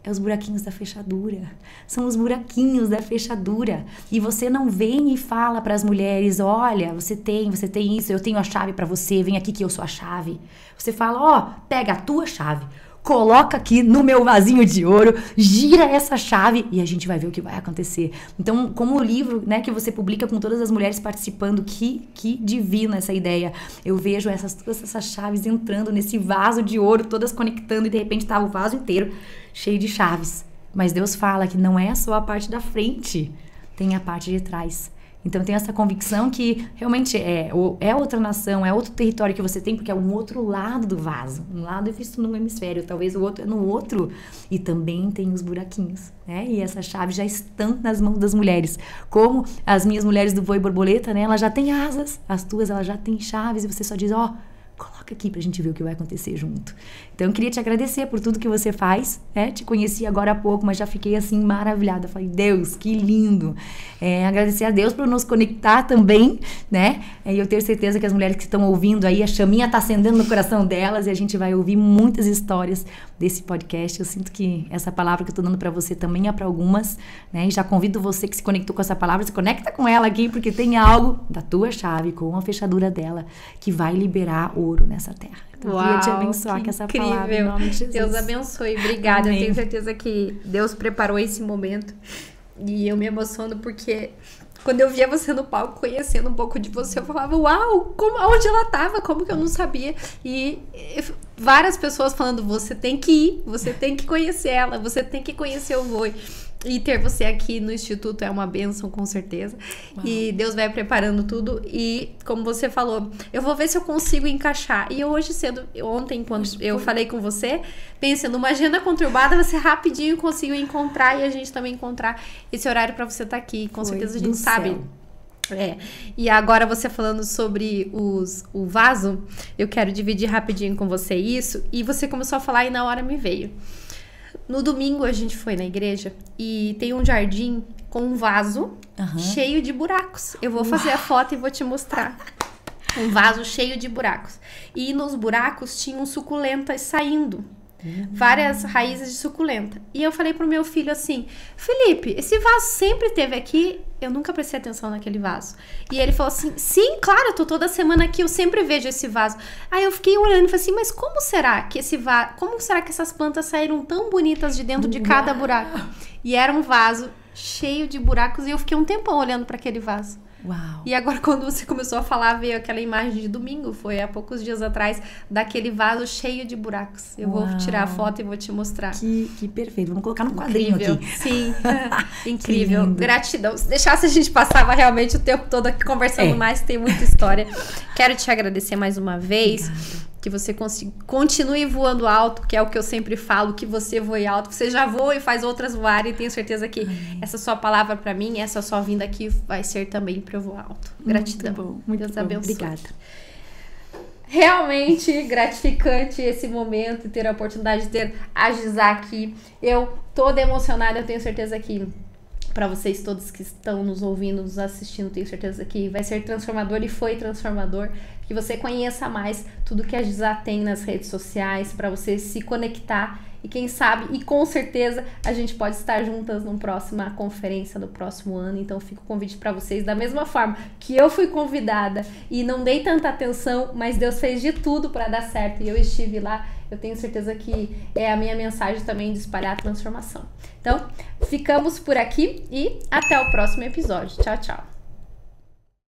É os buraquinhos da fechadura. São os buraquinhos da fechadura. E você não vem e fala para as mulheres, olha, você tem isso, eu tenho a chave para você, vem aqui que eu sou a chave. Você fala, ó, pega a tua chave, coloca aqui no meu vasinho de ouro, gira essa chave e a gente vai ver o que vai acontecer. Então, como o livro, né, que você publica com todas as mulheres participando, que divina essa ideia. Eu vejo todas essas chaves entrando nesse vaso de ouro, todas conectando, e de repente tá o vaso inteiro cheio de chaves. Mas Deus fala que não é só a parte da frente, tem a parte de trás. Então, eu tenho essa convicção que realmente é outra nação, é outro território que você tem, porque é um outro lado do vaso. Um lado é visto num hemisfério, talvez o outro é no outro. E também tem os buraquinhos, né? E essas chaves já estão nas mãos das mulheres. Como as minhas mulheres do Voo e Borboleta, né? Elas já têm asas, as tuas, elas já têm chaves, e você só diz, coloca aqui pra gente ver o que vai acontecer junto. Então, eu queria te agradecer por tudo que você faz, né? Te conheci agora há pouco, mas já fiquei, assim, maravilhada. Falei, Deus, que lindo. Agradecer a Deus por nos conectar também, né? E eu tenho certeza que as mulheres que estão ouvindo aí, a chaminha tá acendendo no coração delas e a gente vai ouvir muitas histórias desse podcast. Eu sinto que essa palavra que eu tô dando pra você também é pra algumas, né? E já convido você que se conectou com essa palavra, se conecta com ela aqui, porque tem algo da tua chave, com a fechadura dela, que vai liberar ouro nessa terra. Então, eu queria te abençoar com essa palavra em nome de Jesus. Deus abençoe. Obrigada. Amém. Eu tenho certeza que Deus preparou esse momento. E eu me emociono porque quando eu via você no palco, conhecendo um pouco de você, eu falava, uau, onde ela tava? Como que eu não sabia? E várias pessoas falando, você tem que ir, você tem que conhecer ela, você tem que conhecer o Voe. E ter você aqui no Instituto é uma bênção, com certeza. Uau. E Deus vai preparando tudo. E, como você falou, eu vou ver se eu consigo encaixar. E eu hoje cedo, ontem, quando eu falei com você, pensando, numa agenda conturbada, você rapidinho conseguiu encontrar e a gente também encontrar esse horário para você estar aqui. Com certeza a gente sabe. E agora você falando sobre o vaso, eu quero dividir rapidinho com você isso. E você começou a falar e na hora me veio. No domingo a gente foi na igreja e tem um jardim com um vaso cheio de buracos. Eu vou fazer a foto e vou te mostrar. Um vaso cheio de buracos. E nos buracos tinham suculentas saindo. Várias raízes de suculenta. E eu falei pro meu filho assim, Felipe, esse vaso sempre teve aqui? Eu nunca prestei atenção naquele vaso. E ele falou assim, sim, claro, eu tô toda semana aqui, eu sempre vejo esse vaso. Aí eu fiquei olhando e falei assim, mas como será que como será que essas plantas saíram tão bonitas de dentro de cada buraco? E era um vaso cheio de buracos e eu fiquei um tempão olhando para aquele vaso. Uau. E agora quando você começou a falar, veio aquela imagem de domingo, foi há poucos dias atrás, daquele vaso cheio de buracos. Eu vou tirar a foto e vou te mostrar. Que perfeito, vamos colocar no quadrinho aqui. Sim, incrível, gratidão. Se deixasse a gente passava realmente o tempo todo aqui conversando mais, tem muita história. Quero te agradecer mais uma vez. Obrigada. Que você continue voando alto, que é o que eu sempre falo, que você voe alto. Você já voa e faz outras voarem, e tenho certeza que essa sua palavra para mim, essa sua vinda aqui vai ser também para eu voar alto. Gratidão. Muito bom, muito Deus abençoe. Obrigada. Realmente gratificante esse momento e ter a oportunidade de ter a Gisá aqui. Eu toda emocionada, eu tenho certeza que para vocês todos que estão nos ouvindo, nos assistindo, tenho certeza que vai ser transformador e foi transformador. Que você conheça mais tudo que a Gisá tem nas redes sociais, para você se conectar e quem sabe, e com certeza a gente pode estar juntas na próxima conferência do próximo ano. Então fica o convite para vocês, da mesma forma que eu fui convidada e não dei tanta atenção, mas Deus fez de tudo para dar certo e eu estive lá. Eu tenho certeza que é a minha mensagem também de espalhar a transformação. Então, ficamos por aqui e até o próximo episódio. Tchau, tchau.